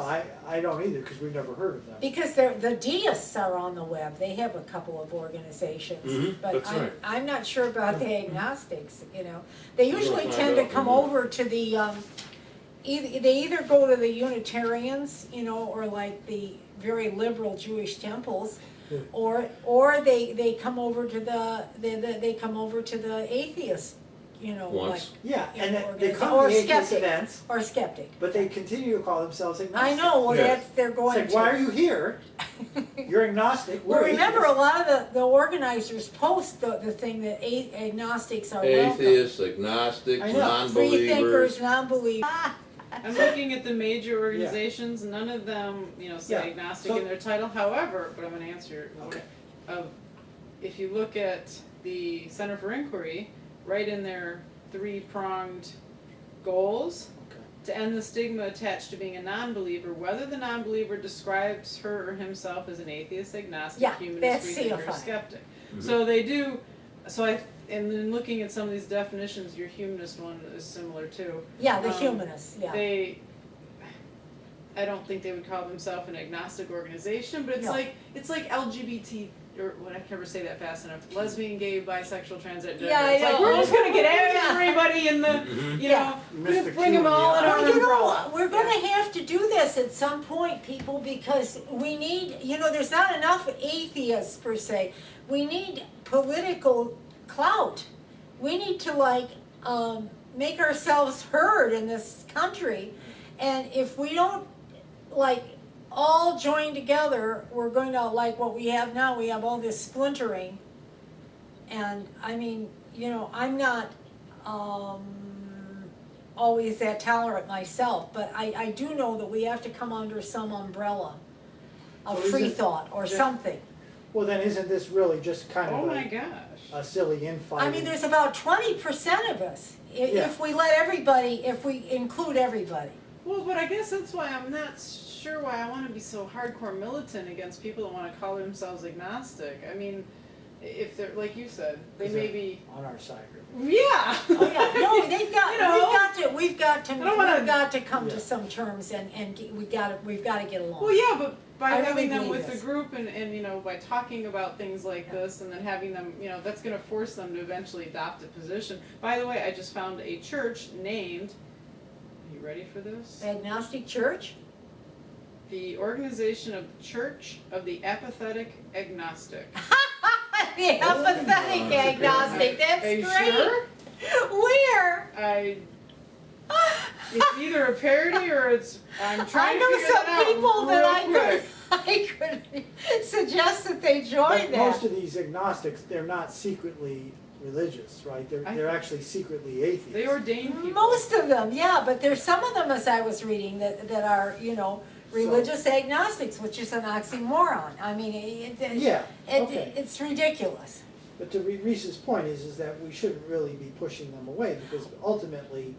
I don't either, because we've never heard of them. Because the deists are on the web, they have a couple of organizations. Mhm, But that's right. I'm not sure about the agnostics, you know. They usually find tend to out come when we- over to the, they either go to the Unitarians, you know, or like the very liberal Jewish temples, Yeah. or they come over to they come over to the atheist, you know, like, Once. Yeah, Yeah, and they organization. come Or to the atheist skeptic. events, or skeptic. but they continue to call themselves agnostic. I know, well, Yeah. they're going It's to. like, why are you here? You're agnostic, Well, we're remember, a atheists. lot of the organizers post the thing that agnostics are welcome. Atheists, agnostics, I know. non-believers. Free thinkers, non-believers. I'm looking at the major organizations, none of them, you know, say Yeah, agnostic so- in their title, however, but I'm gonna answer Okay. if you look at the Center for Inquiry, right in their three-pronged goals, Okay. to end the stigma attached to being a non-believer, whether the non-believer describes her or himself as an atheist, agnostic, Yeah, humanist, that's free thinker, or CFI. skeptic. Mhm. So they do, and then looking at some of these definitions, your humanist one is similar too. Yeah, the Um, humanists, yeah. I don't think they would call themselves an agnostic organization, but No. it's like LGBT, or what, I can never say that fast enough, lesbian, gay, bisexual, transgender. Yeah, I It's like, know. we're just gonna get Yeah. everybody in the, Mhm. you Yeah. know, You missed the bring cue them in the all in eye. our Well, you know, umbrella. we're gonna have to do this at some point, people, because we need, you know, there's not enough atheists per se. We need political clout. We need to make ourselves heard in this country. And if we don't all join together, we're going to, like what we have now, we have all this splintering. And I mean, you know, I'm not always that tolerant myself, but I do know that we have to come under some umbrella of So free isn't- thought or yeah. something. Well, then isn't this really just kind Oh of my a gosh. silly infighting? I mean, there's about 20% of us, Yeah. if we let everybody, if we include everybody. Well, but I guess that's why I'm not sure why I wanna be so hardcore militant against people that wanna call themselves agnostic. I mean, if they're, like you said, they may be, On our side, really. yeah. Oh, yeah, no, You know? we've got to I don't wanna- come Yeah. to some terms and we've got to get along. Well, yeah, but by I really having them believe with this. the group and, you know, by talking about things like Yeah. this and then having them, you know, that's gonna force them to eventually adopt a position. By the way, I just found a church named, are you ready for this? Agnostic church? The Organization of Church of the Apathetic Agnostic. The apathetic Oh, agnostic, that's Are you great. sure? Where? It's either a parody or I'm I trying to know figure that some out people that real quick. I could suggest that they join But most that. of these agnostics, they're not secretly religious, right? They're actually secretly atheists. They ordain people. Most of them, yeah, but there's some of them, as I was reading, that are, you know, religious agnostics, which is an oxymoron. I mean, Yeah, okay. it's ridiculous. But to Reese's point is that we shouldn't really be pushing them away, because ultimately,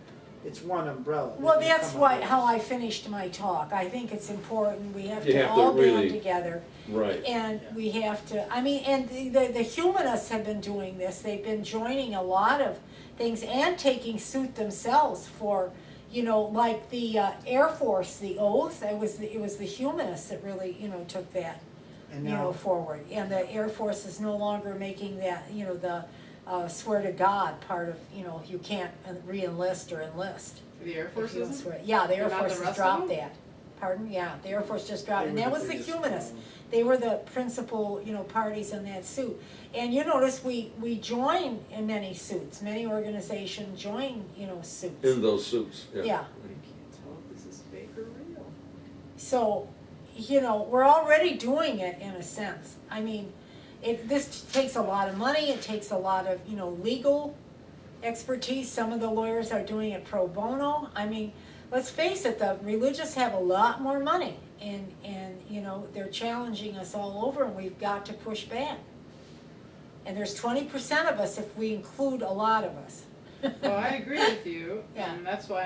it's one umbrella. They Well, can that's come why, under how us. I finished my talk. I think it's important, we have You to have to all really- band together. Right. And we have to, I mean, and the humanists have been doing this, they've been joining a lot of things and taking suit themselves for, you know, like the Air Force, the oath, it was the humanists that really, you know, took that, And you know, now, forward. And the Air Force is no longer making that, you know, the swear to God part of, you know, you can't re-enlist or enlist. The Air Force if you don't isn't? swear. Yeah, the Air But not Force the has rest of dropped them? that. Pardon? Yeah, the Air Force just dropped, they and were that was the biggest, humanists. They were the principal, you know, parties in that suit. And you notice we join in many suits, many organizations join, you know, suits. In those suits, yeah. Yeah, I can't tell if this is fake or real. so, you know, we're already doing it in a sense. I mean, this takes a lot of money, it takes a lot of, legal expertise. Some of the lawyers are doing it pro bono. I mean, let's face it, the religious have a lot more money, and they're challenging us all over, and we've got to push back. And there's 20% of us if we include a lot of us. Well, I agree with you, Yeah. and that's why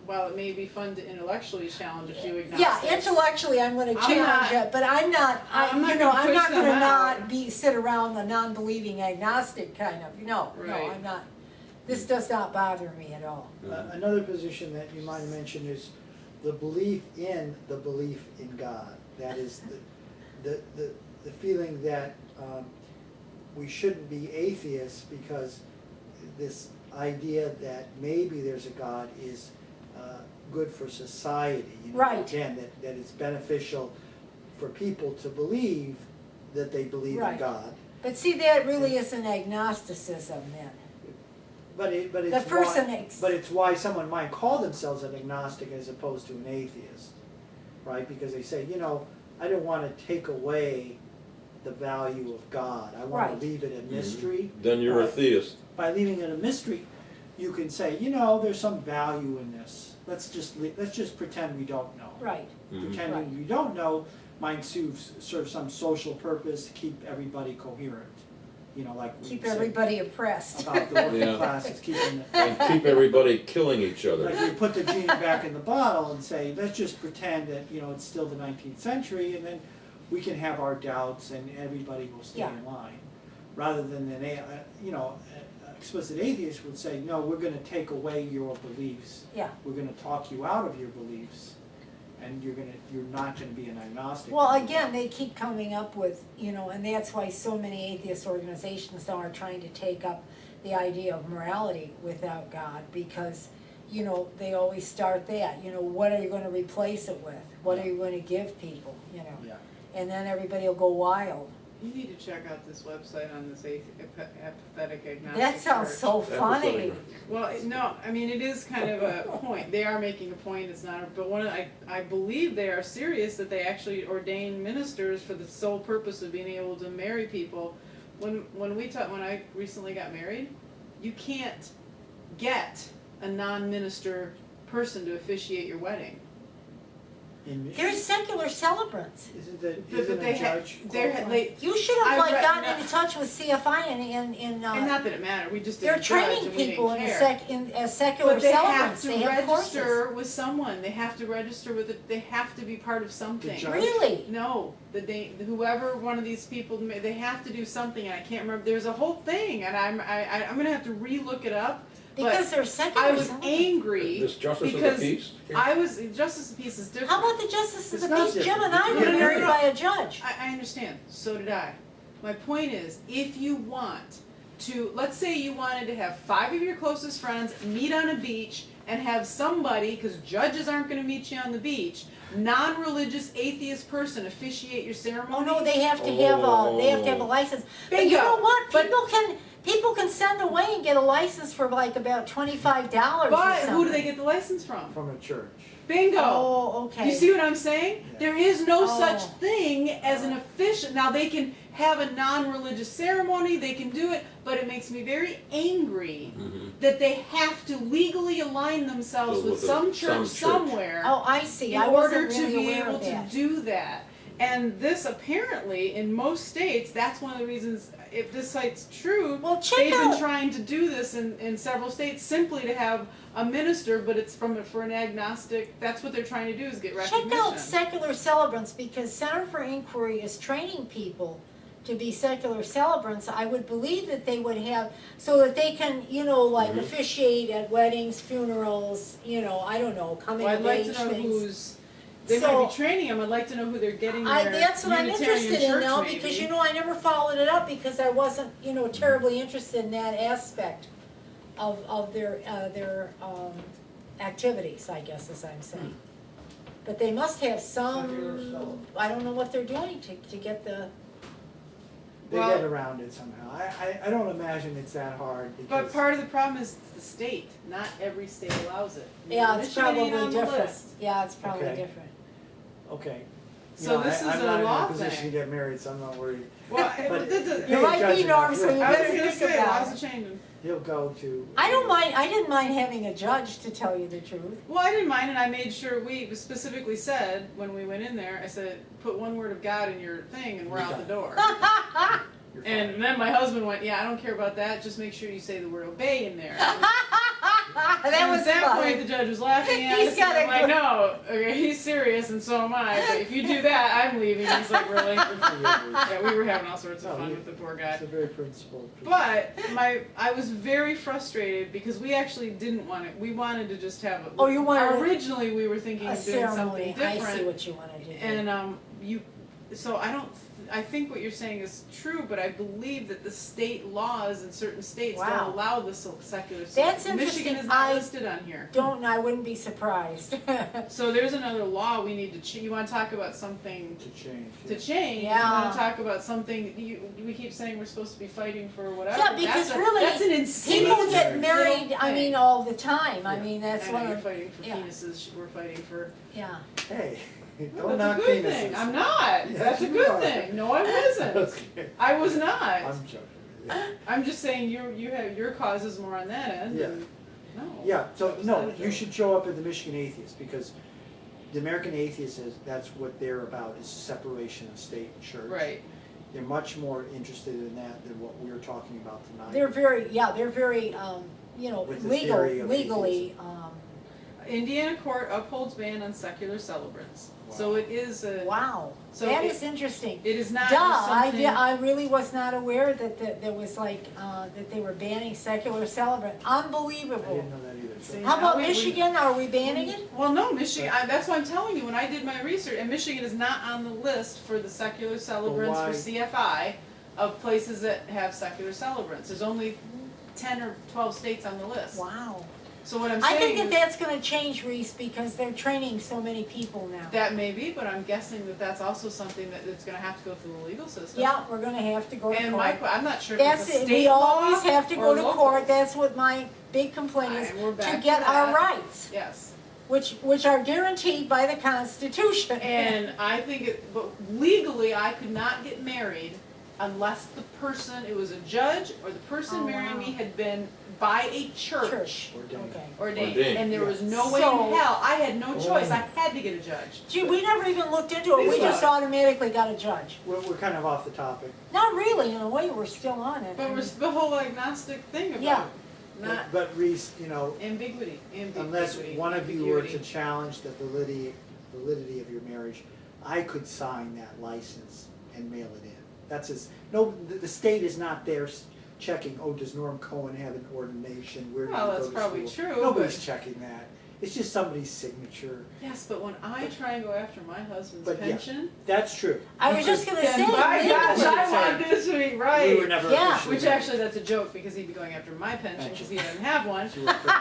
while it may be fun to intellectually challenge a few agnostics. Yeah, intellectually I'm gonna challenge it, but I'm not I'm not gonna I'm push not them gonna out. not sit around a non-believing agnostic kind of, no, Right. I'm not. This does not bother me at all. Another position that you might have mentioned is the belief in God. That is the feeling that we shouldn't be atheists because this idea that maybe there's a God is good for society. Right. Again, that it's beneficial for people to believe that they believe in Right. God. But see, that really isn't agnosticism then. But The it's person why, but it's why someone might call themselves an agnostic as opposed to an atheist, right? Because they say, I don't want to take away the value of God. I want Right. to leave it a mystery. Then you're a theist. By leaving it a mystery, you can say, there's some value in this. Let's just pretend we don't know. Right, Pretending Right. we don't know might serve some social purpose to keep everybody coherent. Like we keep said everybody oppressed. about the working Yeah. classes, keeping the, And keep everybody killing each other. like we put the genie back in the bottle and say, let's just pretend that, it's still the 19th century, and then we can have our doubts and everybody will stay Yeah. in line. Rather than explicit atheists would say, no, we're gonna take away your beliefs. Yeah. We're gonna talk you out of your beliefs, and you're not gonna be an agnostic. Well, again, they keep coming up with, and that's why so many atheist organizations now are trying to take up the idea of morality without God, because, they always start that, what are you gonna replace it with? What are you gonna give people, Yeah. And then everybody will go wild. You need to check out this website on this apathetic agnostic That sounds church. so funny. Well, no, I mean, it is kind of a point. They are making a point, it's not, but I believe they are serious that they actually ordain ministers for the sole purpose of being able to marry people. When I recently got married, you can't get a non-minister person to officiate your wedding. There's secular celebrants. Isn't But a they judge they're, qualified? they, You should have I read- gotten in touch with CFI and not that it mattered, we just they're didn't judge training and we people didn't in care. as secular But they have celebrants. to They have courses. register with someone. They have to register with it. They have to be part of something. judge? Really? No, whoever one of these people, they have to do something. And I can't remember. There's a whole thing, and I'm gonna have to re-look it up. Because they're secular I was celebrants. angry This justice of the because peace? Justice of the Peace is different. How about the justices It's of not peace? Jim different. and I No, were no, no, married no. by a judge. I understand. So did I. My point is, if you want to, let's say you wanted to have 5 of your closest friends meet on a beach and have somebody, because judges aren't going to meet you on the beach, non-religious atheist person officiate your ceremony. Oh no, they have to have a license. But you Bingo. know what? But- People can send away and get a license for like about $25 or But something. who do they get the license from? From a church. Bingo. Oh, okay. You see what I'm saying? Yeah. There is no Oh. such thing as an official. Now they can have a non-religious ceremony, they can do it, but it makes me very angry that they have to legally align themselves So with with some some church church. somewhere Oh, I see. in I order wasn't to really be aware able of to that. do that. And this apparently, in most states, that's one of the reasons, if this site's true, Well, check they've been out- trying to do this in several states simply to have a minister, but it's for an agnostic, that's what they're trying to do is get recognition. Check out secular celebrants, because Center for Inquiry is training people to be secular celebrants. I would believe that they would have, so that they can, Mm-hmm. officiate at weddings, funerals, I don't know, coming Well, of I'd like age to know things. they So- might be training them, I'd like to know who they're getting their That's what I'm Unitarian interested in church now, maybe. because I never followed it up because I wasn't, terribly interested in that aspect of their activities, I guess, as I'm saying. But they must have some, I don't know what they're doing to get the, They Well- get around it somehow. I don't imagine it's that hard because. But part of the problem is the state, not every state allows it. yeah, it's Michigan ain't probably on the different. list. Yeah, it's probably Okay. different. Okay. So this is I'm a not in law a position thing. to get married, so I'm not worried. Well, But You might judge be enough, Norm, so you I was better gonna think say, about laws it. are changing. he'll go to. I didn't mind having a judge, to tell you the truth. Well, I didn't mind, and I made sure we specifically said when we went in there, I said, put one word of God in your thing and we're out the door. You're fine. And then my husband went, yeah, I don't care about that, just make sure you say the word obey in there. That And was at that funny. point, the judge was laughing at He's us, got and I'm a like, no, okay, he's serious, and so am I, but if you do that, I'm leaving. He's like, really? Yeah, we were having all sorts of fun with the poor guy. It's a very principled. But I was very frustrated because we actually didn't want it. We wanted to just have a. Oh, you wanted originally we were thinking A of doing something ceremony, I different. see what you wanna do. And so I think what you're saying is true, but I believe that the state laws in certain states Wow. don't allow the secular. That's Michigan interesting. is not I listed on here. I wouldn't be surprised. So there's another law we need to you want to talk about something To change. to change? You Yeah. want to talk about something? We keep saying we're supposed to be fighting for whatever. Yeah, because really, that's an insane. People that's get very married, little I mean, thing. all the time. I Yeah. mean, that's I know one you're of, fighting for yeah. penises. We're fighting for. yeah. Hey, No, don't knock that's a good penises. thing. I'm not. Yes, That's a you good are. thing. No, I wasn't. Okay. I was not. I'm joking. Yeah. I'm just saying you have your cause is more on that end. Yeah. And no. Yeah, so That was no, not a you joke. should show up at the Michigan Atheist because the American Atheist is, that's what they're about, is separation of state and church. Right. They're much more interested in that than what we're talking about tonight. They're very, With the legal, theory of legally, Indiana court upholds ban on secular celebrants. So Wow. it is a. wow. So That it- is interesting. It is not Duh, just something. I really was not aware that there was like, that they were banning secular celebrant. I Unbelievable. didn't know that either. See? How about We- we- Michigan? Are we banning it? Well, no, Michigan. That's what I'm telling you. When I did my research, and Michigan is not on the list for the secular celebrants why? for CFI of places that have secular celebrants. There's only 10 or 12 states on the list. Wow. So what I'm I saying think is that's gonna change, Reese, because they're training so many people now. that may be, but I'm guessing that that's also something that's going to have to go through the legal system. Yeah, we're gonna have to go to And court. I'm not sure if That's it's a it, state we law always have to or go to local. court, that's what my big complaint is, And we're back to to get our that. rights, Yes. which are guaranteed by the Constitution. And I think but legally I could not get married unless the person, it was a judge or the person Oh, marrying wow. me had been by a church. Ordained. Okay. Ordained. Ordained. And there was no way So- in hell, I had no choice, Oh. I had to get a judge. Gee, we never even looked into it, we just automatically got a judge. We're kind of off the topic. Not really, in a way, we're still on it. But we're the whole agnostic thing about Yeah. not But Reese, ambiguity. unless one of you were to ambiguity. challenge the validity of your marriage, I could sign that license and mail it in. That's the state is not there checking, does Norm Cohen have an ordination? Where did Well, he that's go to probably school? true, Nobody's but- checking that. It's just somebody's signature. Yes, but when I try and go after my husband's But yeah. pension, That's true. I was just gonna say, then by legally. gosh, I Say- want this to be right. We were never Yeah. officially Which married. actually, that's a joke because he'd be going after my pension because he doesn't have one. She worked for the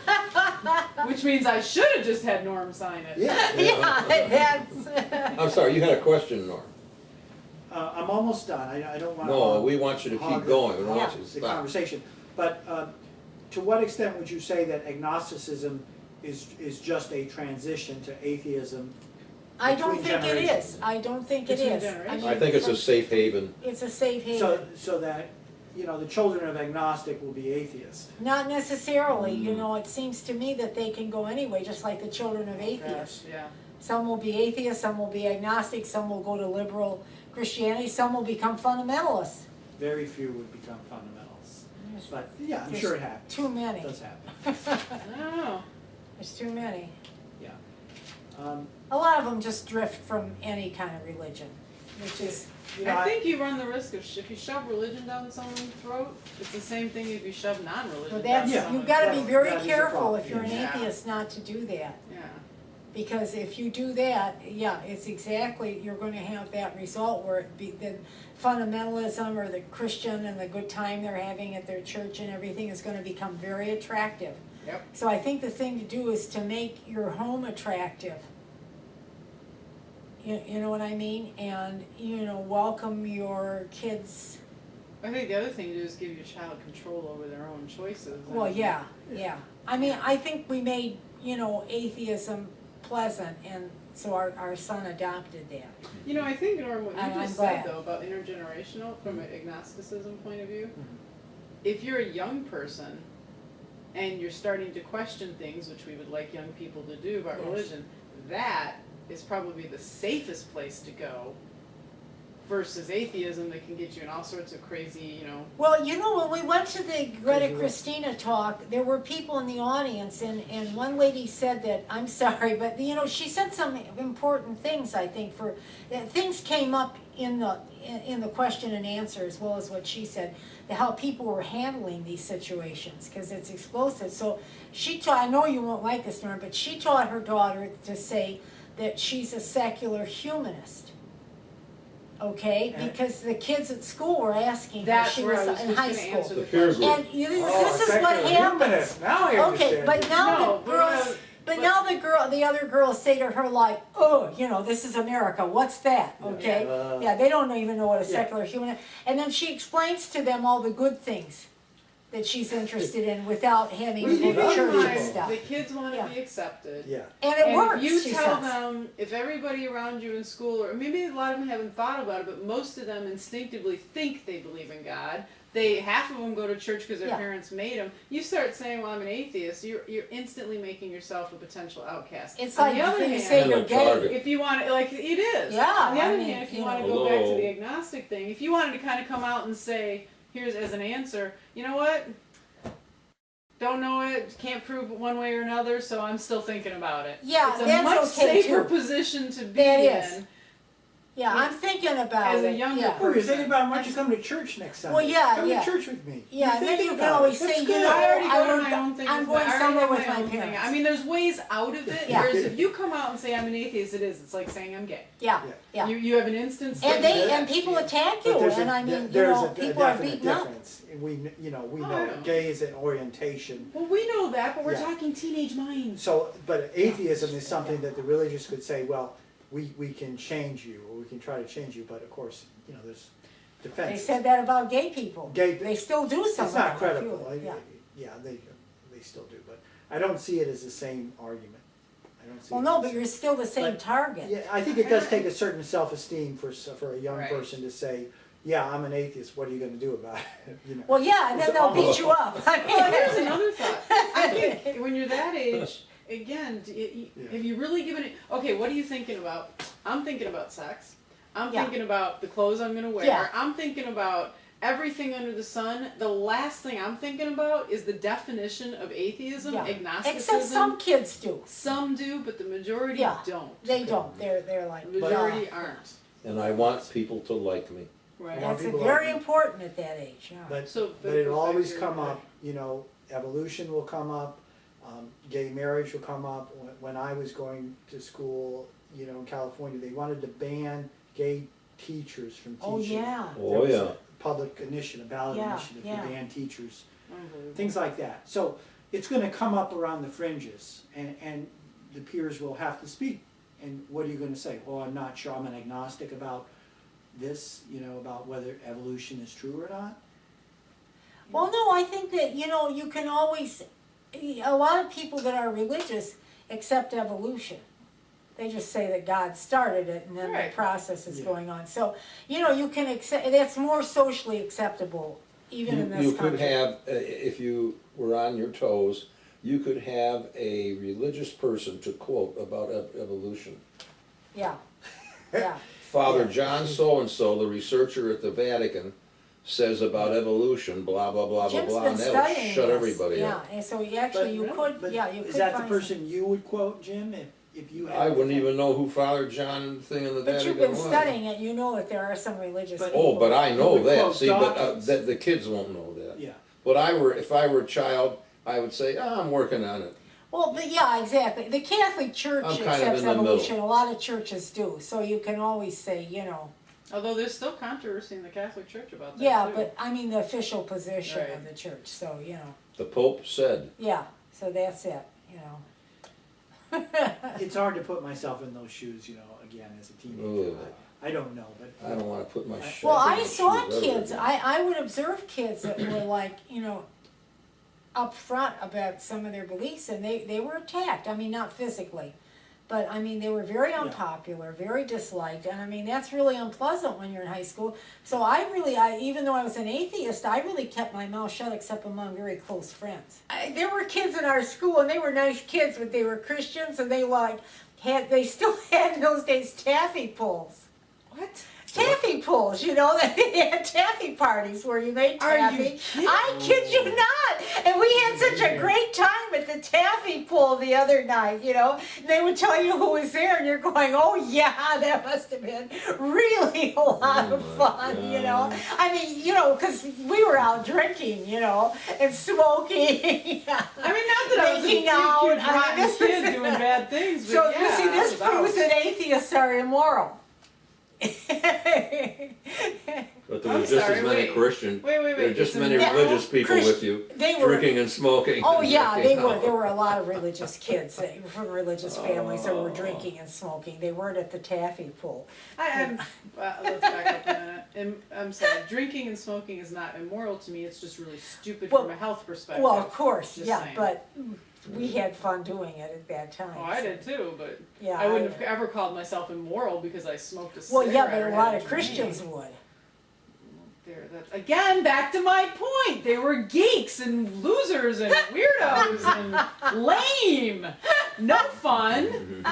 But, which means I should have just had Norm sign it. Yeah. Yeah, that's. I'm sorry, you had a question, Norm. I'm almost done. I don't want to. No, we want you to keep going, we don't want you to The stop. conversation. But to what extent would you say that agnosticism is just a transition to atheism? I don't Between think it is, generations. I don't think it Between is. generations. mean, I think it's a from- safe haven. It's a safe haven. So that, the children of agnostic will be atheists. Not necessarily, it seems to me that they can go anyway, just like the children of atheists. Yeah. Some will be atheists, some will be agnostic, some will go to liberal Christianity, some will become fundamentalists. Very few would become fundamentalists. But yeah, I'm There's sure it happens. too many. It does happen. I don't know. There's too many. Yeah. A lot of them just drift from any kind of religion, which is, I think you run the risk of if you shove religion down someone's throat, it's the same thing if you shove non-religion well, down that's, Yeah. someone's you've gotta be That- very that is a careful problem, if you're an yeah. atheist not to do that. Yeah. Because if you do that, yeah, it's exactly, you're gonna have that result where the fundamentalism or the Christian and the good time they're having at their church and everything is gonna become very attractive. Yep. So I think the thing to do is to make your home attractive. You know what I mean? And, welcome your kids. I think the other thing to do is give your child control over their own choices. Well, yeah. I mean, I think we made, atheism pleasant and So our son adopted that. You know, I think, Norm, what you I'm just said glad. though about intergenerational from an agnosticism point of view, if you're a young person and you're starting to question things, which we would like young people to do about Yes. religion, that is probably the safest place to go versus atheism that can get you in all sorts of crazy, you know. Well, you know, when we went to the Greta Christina talk, there were people in the audience, and one lady said that, I'm sorry, but, you know, she said some important things, I think, things came up in the question and answer, as well as what she said, how people were handling these situations, because it's explosive. So she taught, I know you won't like this, Norm, but she taught her daughter to say that she's a secular humanist. Okay, because the kids at school were asking her, That's she where I was was in just high gonna school. answer the The peer question. group. And this is what happens. Now I Okay, understand. but now No, the but girls, but now the other girls say to her like, oh, you know, this is America, what's that, okay? Yeah, they don't even know what a secular human is. And then she explains to them all the good things that she's interested in without having to go We to love church and people. stuff. The kids want to Yeah. be accepted. Yeah. And it And works, if you she tell says. them, if everybody around you in school, or maybe a lot of them haven't thought about it, but most of them instinctively think they believe in God. Half of them go to church because their Yeah. parents made them. You start saying, "Well, I'm an atheist." You're instantly making yourself a potential outcast. It's On like the other you hand, say And you're a gay. target. if you want, like it is. Yeah, On the I other mean, hand, if you you want to know. go back to Hello. the agnostic thing, if you wanted to kind of come out and say, "Here's as an answer," you know what? Don't know it, can't prove it one way or another, so I'm still thinking about it. Yeah, it's a that's much okay, safer too. position to be That in. is. Yeah, I'm thinking about As a it, younger yeah. person. Oh, you're thinking about why don't you come to church next Sunday? Well, yeah, Come yeah. to church with me. Yeah, You're and then thinking you can about it. always That's say, you good. know, I already I go to went- my own thing. I'm with going my- I already somewhere have with my my own thing. parents. I mean, there's ways out of it. Yeah. Whereas if you come out and say I'm an atheist, it's like saying I'm gay. Yeah, Yeah. yeah. You have an instance. And that- people attack But you, there's and a- I mean, you there's know, a people are definite beaten up. difference. We know Oh, I know. gay is an orientation. Well, we know that, but we're Yeah. talking teenage minds. So, but atheism is something that the religious could say, well, we can change you, or we can try to change you, but of course, you know, there's They defense. said that about gay people. Gay- They still do some It's of not them, a few, credible. yeah. They still do, but I don't see it as the same argument. I don't see. Well, it no, as- but you're still the same But- target. Yeah, I think it does take a certain self-esteem for a young Right. person to say, yeah, I'm an atheist, what are you gonna do about it? You know. Well, yeah, and then they'll beat you up. I mean, Well, here's another thought. I think when you're that age, again, have you really given it? Okay, what are you thinking about? I'm thinking about sex. I'm Yeah. thinking about the clothes I'm gonna wear. Yeah. I'm thinking about everything under the sun. The last thing I'm thinking about is the definition of atheism, Yeah. agnosticism. Except some kids do. Some do, but the majority Yeah. don't. They don't. They're like, The majority aren't. And I want people to like me. Right. Yeah. That's people very like- important at that age, yeah. But, So, but it'll goes back always to your come point. up, you know, evolution will come up, gay marriage will come up. When I was going to school, you know, in California, they wanted to ban gay teachers from teaching. Oh, yeah. Oh, There was yeah. a public initiative, a ballot Yeah, initiative to yeah. ban teachers, Unbelievable. things like that. So it's gonna come up around the fringes, and the peers will have to speak. And what are you gonna say? Well, I'm not sure, I'm an agnostic about this, you know, about whether evolution is true or not. Well, no, I think that, you know, you can always, a lot of people that are religious accept evolution. They just say that God started it and then the Right. process is Yeah. going on. So, you know, you can accept, that's more socially acceptable, even in this You could country. have, if you were on your toes, you could have a religious person to quote about evolution. Yeah, yeah, Father Yeah. John so-and-so, the researcher at the Vatican, says about evolution, blah, blah, blah, blah, Jim's blah, been and that'll studying shut this, everybody yeah, up. and so you actually, you could, But yeah, you could is that the find person you would quote, Jim, if you had? I wouldn't even know who Father John thing in the But Vatican you've been was. studying it, you know that there are some religious But- people. Oh, but I know You would that, quote see, but Dawkins. the kids won't know that. Yeah, But if I were a child, I would say, I'm working on it. Well, but yeah, exactly. The Catholic Church I'm kind of accepts in the middle. evolution. A lot of churches do. So you can always say, you know, Although there's still controvery in the Catholic Church about that yeah, too. but I mean the official position Right. of the church. So, you know, The Pope said, yeah, so that's it, you know. it's hard to put myself in those shoes, you know, again, as a teenager. Ugh. I don't know, but. I don't wanna put my shit. Well, I saw kids, I would observe kids that were like, you know, upfront about some of their beliefs and they were attacked. I mean, not physically, But I mean, they were very unpopular, very disliked, and I mean, that's really unpleasant when you're in high school. So even though I was an atheist, I really kept my mouth shut except among very close friends. There were kids in our school, and they were nice kids, but they were Christians, and they still had in those days taffy pulls. What? Taffy pulls, they had taffy parties where you made Are taffy. you kidding? I kid you not. And we had such a great time at the taffy pull the other night, And they would tell you who was there, and you're going, oh yeah, that must have been really a lot of fun, I mean, because we were out drinking, and smoking. I mean, not that I was a Making out. cute, I mean, rotten this kid was- doing bad things, but So yeah, you see, this I was proves that atheists are immoral. But there I'm were just sorry, as many wait. Christian, Wait, there were just it's many immoral? religious people with you, They were. drinking and smoking. Oh and yeah, making they were. out. There were a lot of religious kids from religious families that were drinking and smoking. They weren't at the taffy pool. I'm let's back up a minute. I'm sorry. Drinking and smoking is not immoral to me. It's just really stupid Well- from a health perspective. Well, of course, Just yeah, saying. but we had fun doing it at that time. Oh, I did too, but Yeah, I wouldn't have ever called myself immoral because I smoked a Well, cigarette. yeah, but or a had lot of drink. Christians would. That's again back to my point. They were geeks and losers and weirdos and lame. No fun.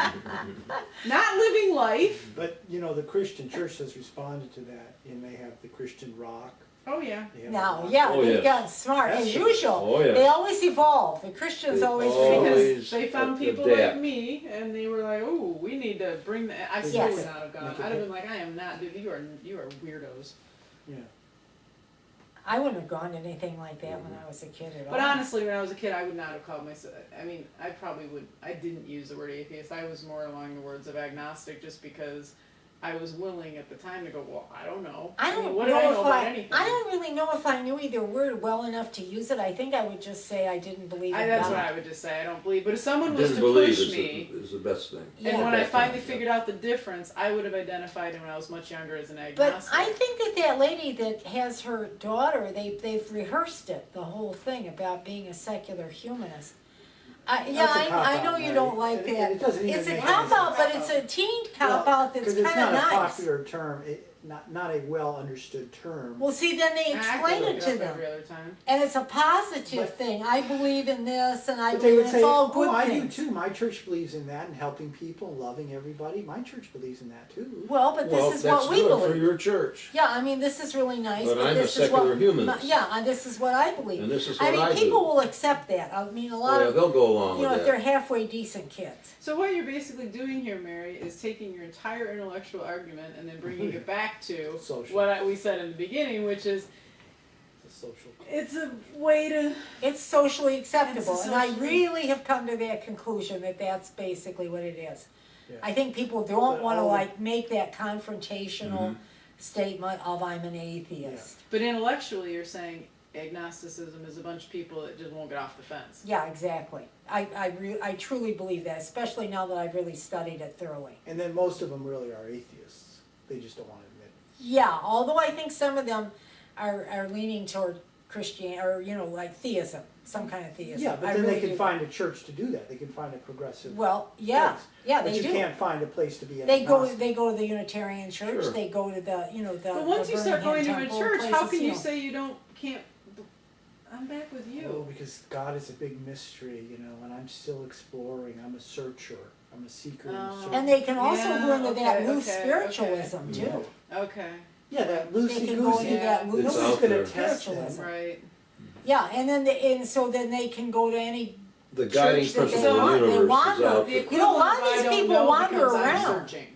Not living life. But, the Christian church has responded to that, and they have the Christian rock. Oh yeah. They have Now, rock. yeah, Oh, they've yes. gotten smart as That's usual. Oh, yes. They always evolve. The Christians They always. always- Because they found people adapt. like me, and they were like, "Oh, we need to bring that." I still Yes. would not have gone. Make it I'd have big. been like, "I am not, dude. You are weirdos." Yeah. I wouldn't have gone to anything like that when I was a kid at all. But honestly, when I was a kid, I would not have called myself. I mean, I probably would. I didn't use the word atheist. I was more along the words of agnostic, just because I was willing at the time to go. Well, I don't know. I mean, don't what did I know know if about anything? I don't really know if I knew either word well enough to use it. I think I would just say I didn't believe in That's God. what I would just say. I don't believe. But if someone was Didn't to believe push is me, is the best thing. Yeah. and when I Back finally then, figured out the difference, I would have identified him when I was much younger as an But agnostic. I think that lady that has her daughter, they've rehearsed it, the whole thing about being a secular humanist. That's a I know cop-out, you Mary. don't like And that. it doesn't even It's a make cop any out, but sense. it's a teen cop out that's Because it's kind of not a nice. popular term, not a well-understood term. Well, see, then they I have explain look it to up them, every other time. and it's a positive But- thing. I believe in this, and I But they believe would it's say, all good oh, I do things. too, my church believes in that and helping people, loving everybody, my church believes in that too. Well, but Well, this is that's what we good for believe. your church, Yeah, I mean, this is really nice. But I'm a this is secular what, humanist. Yeah, and this is what I believe. and this is I what mean, I people do. will accept that. I mean, a lot Oh, yeah, of, they'll go along if with they're that. halfway decent kids. So what you're basically doing here, Mary, is taking your entire intellectual argument and then bringing it back to Social. what we said in the beginning, which is It's a social. it's a way to. It's socially acceptable, It's and I socially- really have come to that conclusion that that's basically what it is. Yeah. I think people don't But want to all- like make that confrontational Mhm. statement of I'm an atheist. But intellectually, you're saying agnosticism is a bunch of people that just won't get off the fence. Yeah, exactly. I truly believe that, especially now that I've really studied it thoroughly. And then most of them really are atheists, they just don't want to admit it. Yeah, although I think some of them are leaning toward Christian or like theism, some kind of theism. Yeah, but I then really they can do. find a church to do that, they can find a progressive Well, yeah, place. yeah, But they you do. can't find a place to be They go agnostic. to the Unitarian Church. Sure. They go to the the. But once the you start going Birmingham to a Temple, church, how places, can you say you can't? I'm back with Oh, you. because God is a big mystery, and I'm still exploring, I'm a searcher, I'm a seeker and Oh. searcher. And they can also Yeah, go into that okay, loose okay, spiritualism okay. too. Okay, Yeah, that They loosey can go into goosey, that Yeah. loose It's nobody's out gonna there. test them. spiritualism. right. Yeah, and then so then they can go to any. The guiding Church that they principle of want, the they universe is wander. out The there. You know, a lot of equivalent these I don't people know wander becomes I'm around. searching.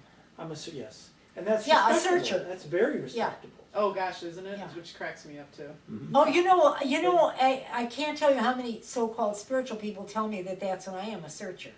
Yes, and that's Yeah, a respectable. searcher. That's very respectable. Oh gosh, isn't it? Yeah. Which cracks me up too. Oh, I can't tell you how many so-called spiritual people tell me that that's what I am, a searcher.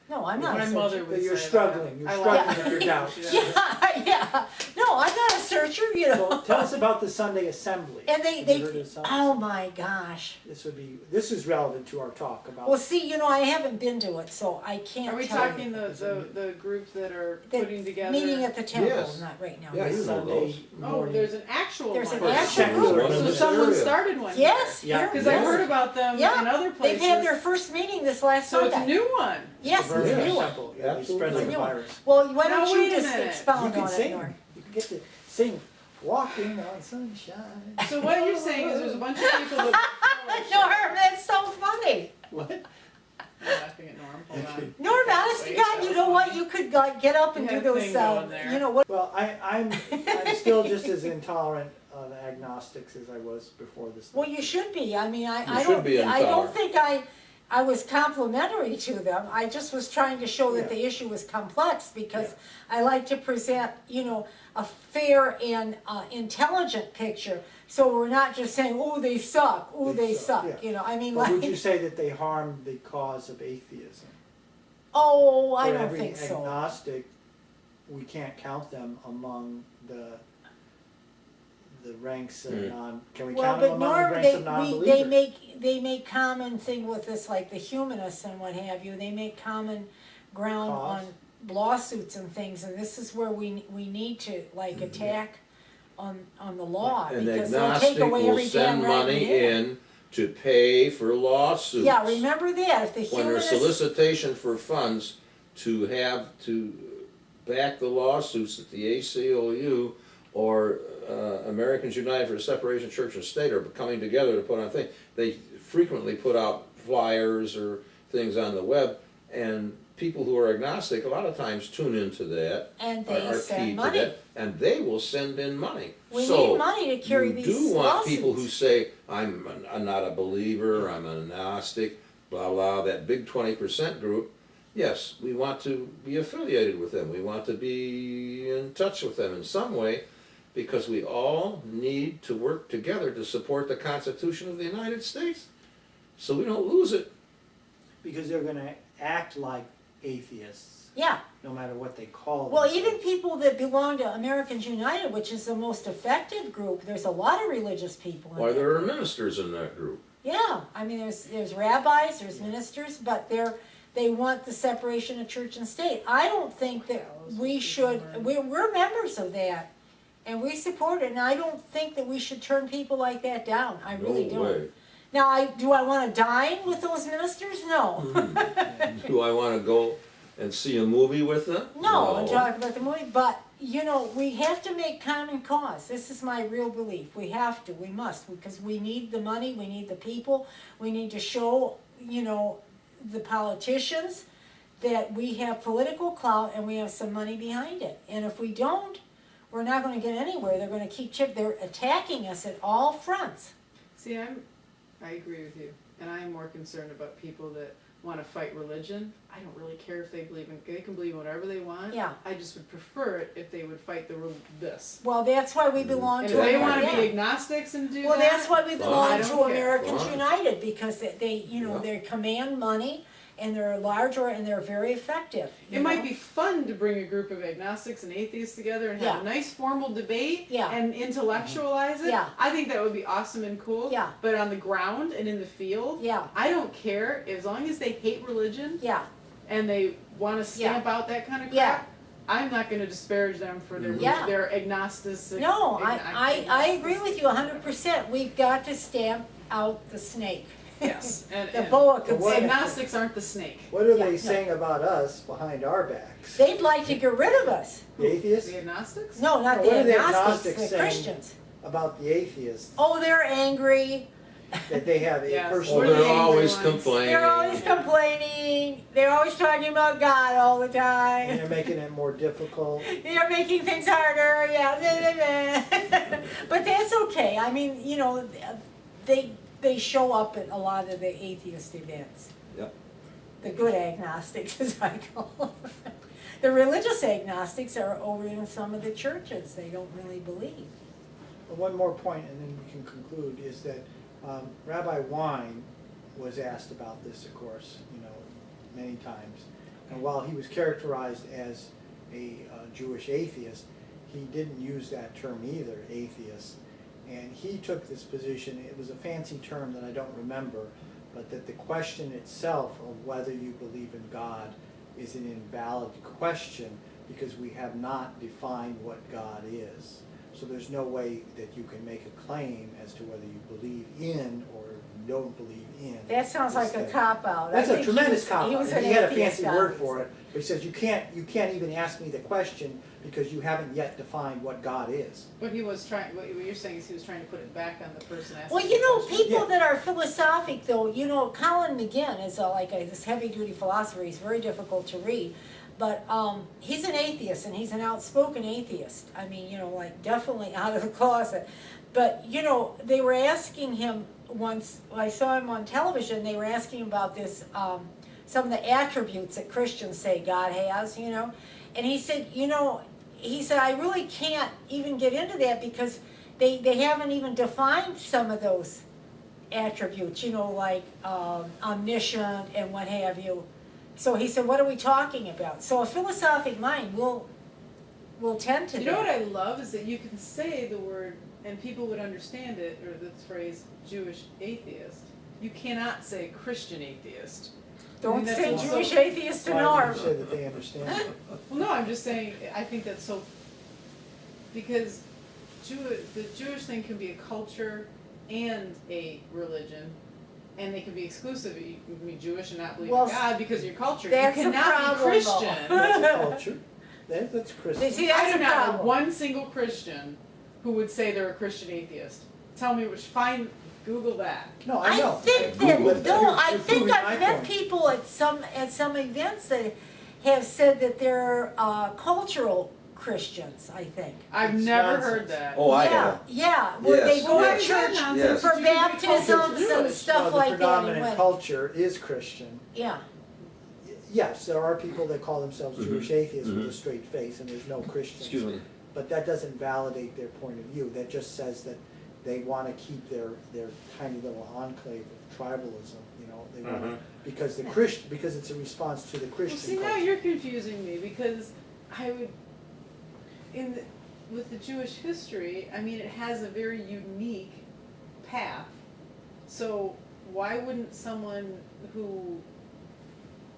No, I'm not My a mother searcher. would That you're say struggling, that. you're I like struggling with your that. doubts. She does. Yeah, yeah. No, I'm not a searcher, you know. So tell us about the Sunday assembly. And Have you heard they, of Sunday oh assembly? my gosh. This is relevant to our talk about. Well, see, you know, I haven't been to it, so I can't Are we tell talking you. the group that are The putting together? Meeting at the temple, Yes. not right now. Yeah, you know Sunday those. Oh, morning. there's an actual There's one. an actual Secular group. one in So this someone area. started one. Yes, Yeah. here. Because I've heard about them Yeah, in other They've places. had their first meeting this last So Sunday. it's a new one. Yes, it's a Yes. new one. Temple. Yeah, they spread Absolutely. like a virus. Well, why Now, don't you wait a just minute. You expound can on it, sing. Norm? You can get to sing, walking on sunshine. So what you're saying is there's a bunch of people that. Norm, that's so funny. What? I'm laughing at Norm. Hold on. Norm, honest to God, you know what? You could like, get up and You do had a those, thing going there. you know, what? Well, I'm still just as intolerant of agnostics as I was before this. Well, you should be. I mean, I You should don't, be I don't intolerant. think I was complimentary to them. I just was trying to show that Yeah. the issue was complex because I like to present, you know, a fair and intelligent picture. So we're not just saying, oh, they suck, oh, they suck, yeah. you know, I mean, But would you like, say that they harm the cause of atheism? oh, I For don't every think so. agnostic, we can't count them among the ranks of non. Can we Well, count them but among the Norm, ranks of they non-believers? make common thing with this, like the humanists and what have you, they make common ground Cause. on lawsuits and things, and this is where we need to like attack on the law, An because they'll take agnostic away will every damn send right money we have. in to pay for lawsuits. Yeah, remember that, if the When there's humanists, solicitation for funds to back the lawsuits that the ACLU or Americans United for the Separation of Church and State are coming together to put on things, they frequently put out flyers or things on the web, and people who are agnostic a lot of times tune into that, and they are send key to money. that, and they will send in money. We So, need money to carry you these do want people who lawsuits. say, I'm not a believer, I'm an agnostic, blah, blah, that big 20% group. Yes, we want to be affiliated with them. We want to be in touch with them in some way, because we all need to work together to support the Constitution of the United States, so we don't lose it. Because they're gonna act like atheists, Yeah, no matter what they call well, themselves. even people that belong to Americans United, which is the most effective group, there's a lot of religious people in Why, that there are group. ministers in that group. Yeah, I mean, there's rabbis, there's ministers, but they want the separation of church and state. I don't think that we should, we're members of that, and we support it, and I don't think that we should turn people like that down, I really No don't. way. Now, do I wanna dine with those ministers? No. Do I want to go and see a movie with them? No, I'm talking about the movie, but, you know, we have to make common cause. This is my real belief. We have to, we must, because we need the money, we need the people, we need to show, you know, the politicians that we have political clout and we have some money behind it. And if we don't, we're not gonna get anywhere. They're gonna keep they're attacking us at all fronts. See, I agree with you, and I am more concerned about people that want to fight religion. I don't really care if they can believe in whatever they want. Yeah. I just would prefer it if they would fight this. Well, that's why we belong And to if they America. want to be agnostics and do Well, that, that's why we I belong don't to care. Americans Fine. United, because they, you know, Yeah. they command money, and they're larger, and they're very effective. It you might know? be fun to bring a group of agnostics and atheists together and have Yeah. a nice formal debate Yeah. and intellectualize it. Yeah. I think that would be awesome and cool. Yeah. But on the ground and in the field, Yeah, I don't care as long as they hate religion yeah, and they want to stamp out that kind of crap. Yeah. I'm not going to disparage them for their Yeah. their agnosticism. no, I agree with you 100%. We've got to stamp out the snake. Yes, and, The and boa But what- constrictor. agnostics aren't the snake. What are Yeah, they no. saying about us behind our backs? They'd like to get rid of us. The atheists? The agnostics? No, not No, the what are the agnostics, agnostics the saying? Christians. About the atheists, Oh, they're angry. that they have a Yes. Oh, personal. We're the they're angry always ones. complaining. They're always complaining. They're always talking about God all the And time. they're making it more difficult. You're making things harder, yeah. But that's okay. I mean, you know, they show up at a lot of the atheist events. Yep. The good agnostics, as I call them. The religious agnostics are over in some of the churches. They don't really believe. One more point, and then we can conclude, is that Rabbi Wein was asked about this, of course, you know, many times. And while he was characterized as a Jewish atheist, he didn't use that term either, atheist. And he took this position, it was a fancy term that I don't remember, but that the question itself of whether you believe in God is an invalid question because we have not defined what God is. So there's no way that you can make a claim as to whether you believe in or don't believe in. That sounds like a this thing. cop-out. That's I a think tremendous he cop-out, was and an he had a atheist, fancy word for obviously. it, but he says, you can't even ask me the question because you haven't yet defined what God is. What he was trying, what you're saying is he was trying to put it back on the person asking Well, the you know, question. people Yeah. that are philosophic, though, you know, Colin McGinn is this heavy-duty philosopher. He's very difficult to read, but he's an atheist, and he's an outspoken atheist. I mean, you know, like definitely out of the closet. But you know, they were asking him once. I saw him on television. They were asking him about this, some of the attributes that Christians say God has. You know, and he said, you know, he said I really can't even get into that because they haven't even defined some of those attributes, you know, like omniscient and what have you. So he said, what are we talking about? So a philosophic mind will tend to that. You know what I love is that you can say the word and people would understand it, or the phrase Jewish atheist. You cannot say Christian atheist. Don't that's say also- Jewish atheist to Why Norm. did you say that they understand it? Well, no, I'm just saying, I think that's so, because the Jewish thing can be a culture and a religion, and they can be exclusive. You can be Jewish and not believe Well, in God because of your culture. that's You the cannot problem, be Christian. That's a culture. That's Christian. See, I that's do the not know problem. one single Christian who would say they're a Christian atheist. Tell me which, Google that. No, I I know. think Google that, it. no, You're I think proving my I've met point. people at some events that have said that they're cultural Christians, I think. I've It's never nonsense. heard that. Oh, I Yeah, have. yeah, where they Yes, go yes. to church Yes. for baptisms and Jewish. stuff Well, like the that. and predominant when- culture is Christian. Yeah, Yes, there are people that call themselves Mhm. Jewish atheists with a Mhm. straight face, and there's no Christians. Excuse me. But that doesn't validate their point of view. That just says that they want to keep their tiny little enclave of tribalism. You know, they want to, because because it's a response to the Well, Christian see, now culture. you're confusing me because I would, with the Jewish history, I mean, it has a very unique path. So why wouldn't someone who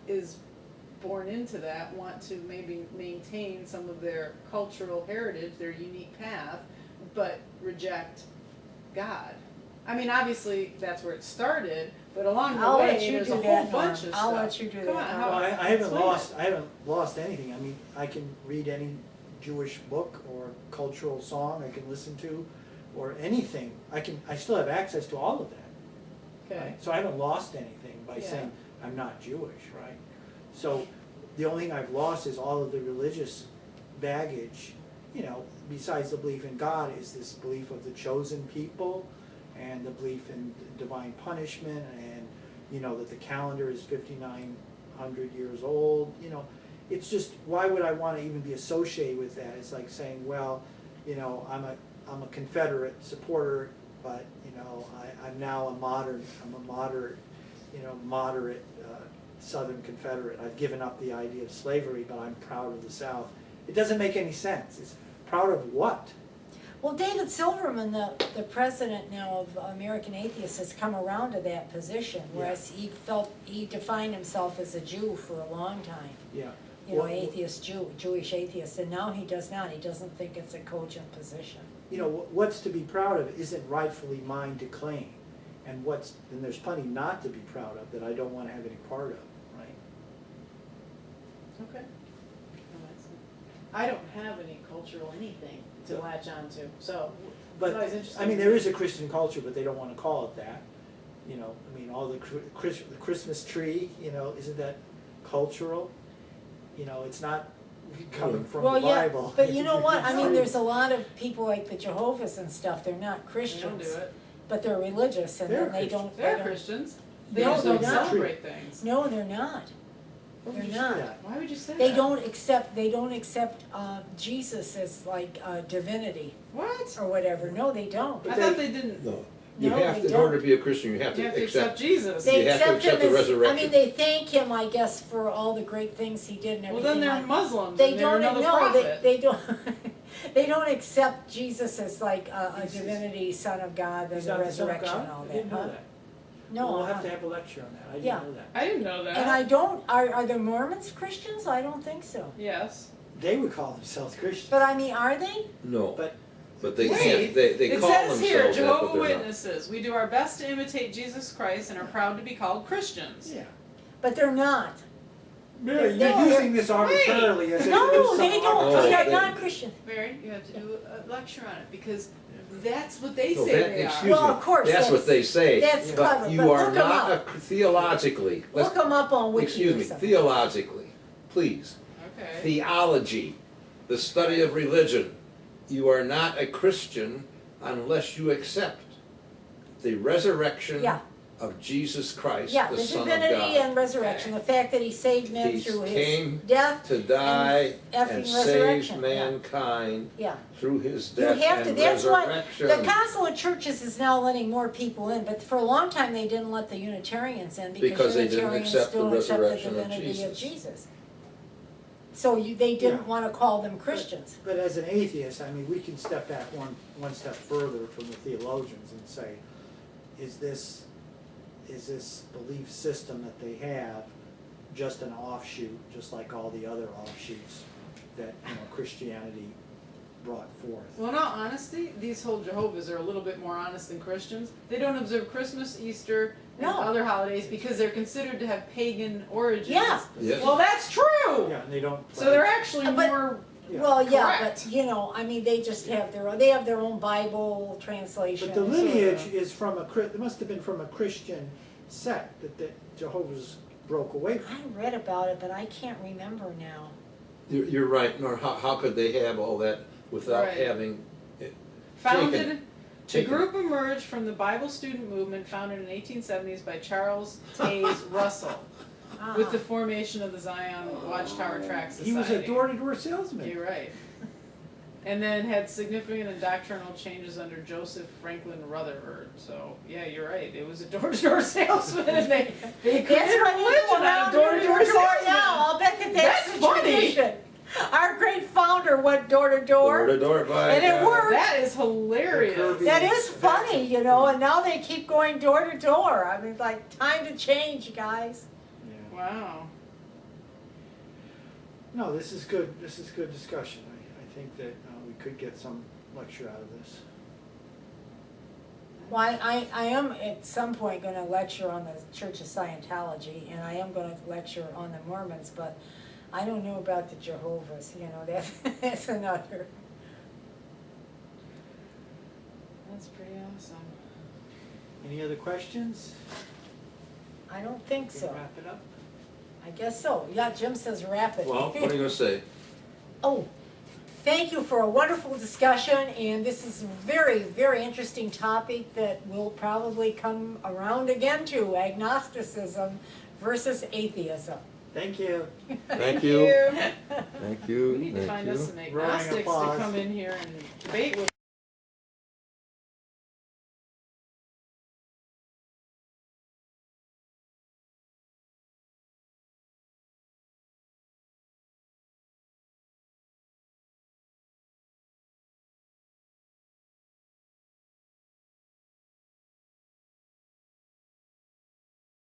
is born into that want to maybe maintain some of their cultural heritage, their unique path, but reject God? I mean, obviously, that's where it started, but along the I'll let way, you there's do a whole that, bunch Norm. of I'll stuff. let you do Come that, on, Norm. how- Well, I haven't explain lost. it. I haven't lost anything. I mean, I can read any Jewish book or cultural song I can listen to, or anything. I still have access to all of that. Okay. Right? So I haven't lost anything by Yeah. saying I'm not Jewish, right? So the only thing I've lost is all of the religious baggage, you know, besides the belief in God, is this belief of the chosen people and the belief in divine punishment and, you know, that the calendar is 5,900 years old, you know. It's just, why would I want to even be associated with that? It's like saying, well, you know, I'm a Confederate supporter, but, you know, I'm now I'm a moderate, you know, moderate Southern Confederate. I've given up the idea of slavery, but I'm proud of the South. It doesn't make any sense. It's proud of what? well, David Silverman, the president now of American Atheists, has come around to that position, whereas he defined himself as a Jew for a long time. Yeah. You know, Well, Jewish atheist, and now he does not. He doesn't think it's a cogent position. you know, what's to be proud of isn't rightfully mine to claim. And there's plenty not to be proud of that I don't want to have any part of, right? Okay. I don't have any cultural anything to latch on to, so But, it's always interesting. I mean, there is a Christian culture, but they don't want to call it that. You know, I mean, all the the Christmas tree, you know, isn't that cultural? You know, it's not coming from Well, the yeah, Bible. but you know what? I mean, It's there's a lot of people like the Jehovah's and stuff. They're not They don't Christians, do it. but they're religious, and They're then they Christians. don't. They're they don't- Christians. They No, just they're don't not. celebrate things. No, they're not. Why would They're you say not. that? Why would you say They that? don't accept Jesus as like divinity What? or whatever. No, they don't. I thought they didn't. No. You No, have they to, in don't. order to be a Christian, you have You to have to accept accept. Jesus. They You have to accept him accept the as, I resurrection. mean, they thank him, I guess, for all the great things he did and Well, everything. then they're like- Muslims They and they're don't another know. prophet. They don't. They don't accept Jesus as like a He's- divinity, son of God, He's there's a not the Son of resurrection God? and all I that, didn't know huh? that. No, Well, we'll uh-uh. have to have a lecture on that, I Yeah. didn't know that. I didn't know that. And I don't, are the Mormons Christians? I don't think so. Yes. They would call themselves Christians. But I mean, are they? No, But but they Wait, can't, they It call says here, themselves that, but Jehovah's they're not. Witnesses, we do our best to imitate Jesus Christ and are proud to be called Christians. yeah, But they're not. you're they're- using this arbitrarily as if No, there's some they don't, Oh, they are they- not Christian. Mary, you have to do a lecture on it because that's what they No, say that- they excuse are. Well, me, of course, that's what they say, that's clever, but but you are look 'em not up. theologically, Look them up on Wiki excuse or me, something. theologically, please. Okay. Theology, the study of religion. You are not a Christian unless you accept the resurrection Yeah. of Jesus Christ, Yeah, the the Son of divinity God, and resurrection, the fact that he saved men He through came his death, to die effing and save resurrection, yeah. mankind yeah. through his You death have to, and that's what, resurrection. the Council of Churches is now letting more people in, but for a long time they didn't let the Unitarians in Because because they didn't Unitarians accept the still accept the resurrection of divinity of Jesus. Jesus. So they didn't Yeah. wanna call them Christians. But as an atheist, I mean, we can step back one step further from the theologians and say, is this belief system that they have just an offshoot, just like all the other offshoots that, Christianity brought forth? Well, in all honesty, these whole Jehovah's are a little bit more honest than Christians. They don't observe Christmas, Easter, and No. other holidays because they're considered to have pagan origins. Yeah. Yes. Well, that's true. Yeah, and they don't. So they're actually But- more. Yeah. Well, yeah, Correct. but, I mean, they just have they have their own Bible translation. But the lineage is from it must have been from a Christian sect that Jehovah's broke away from. I read about it, but I can't remember now. You're right, nor how could they have all that without Right. having Founded, the taken- group emerged from the Bible student movement founded in the 1870s by Charles Taze Russell with the formation of the Zion Watchtower Tract Society. He was a door-to-door salesman. You're right. And then had significant doctrinal changes under Joseph Franklin Rutherford. So, yeah, you're right. It was a door-to-door salesman, and they That's created what a you religion go on around door-to-door door-to-door salesman. now. I'll bet that's That's the funny. tradition. Our great founder went door to door door. to door by And it worked. That is hilarious. Kirby. That is funny, and now they keep going door to door. I mean, like, time to change, guys. Yeah. Wow. No, this is good. This is good discussion. I think that we could get some lecture out of this. Well, I am at some point gonna lecture on the Church of Scientology, and I am gonna lecture on the Mormons, but I don't know about the Jehovah's, that's another. That's pretty awesome. Any other questions? I don't think Can we so. wrap it up? I guess so. Yeah, Jim says rapid. Well, what are you gonna say? Oh, thank you for a wonderful discussion, and this is a very, very interesting topic that will probably come around again to agnosticism versus atheism. Thank you. Thank you. Thank you. We need to Thank find you. us some Roaring agnostics to applause. come in here and debate with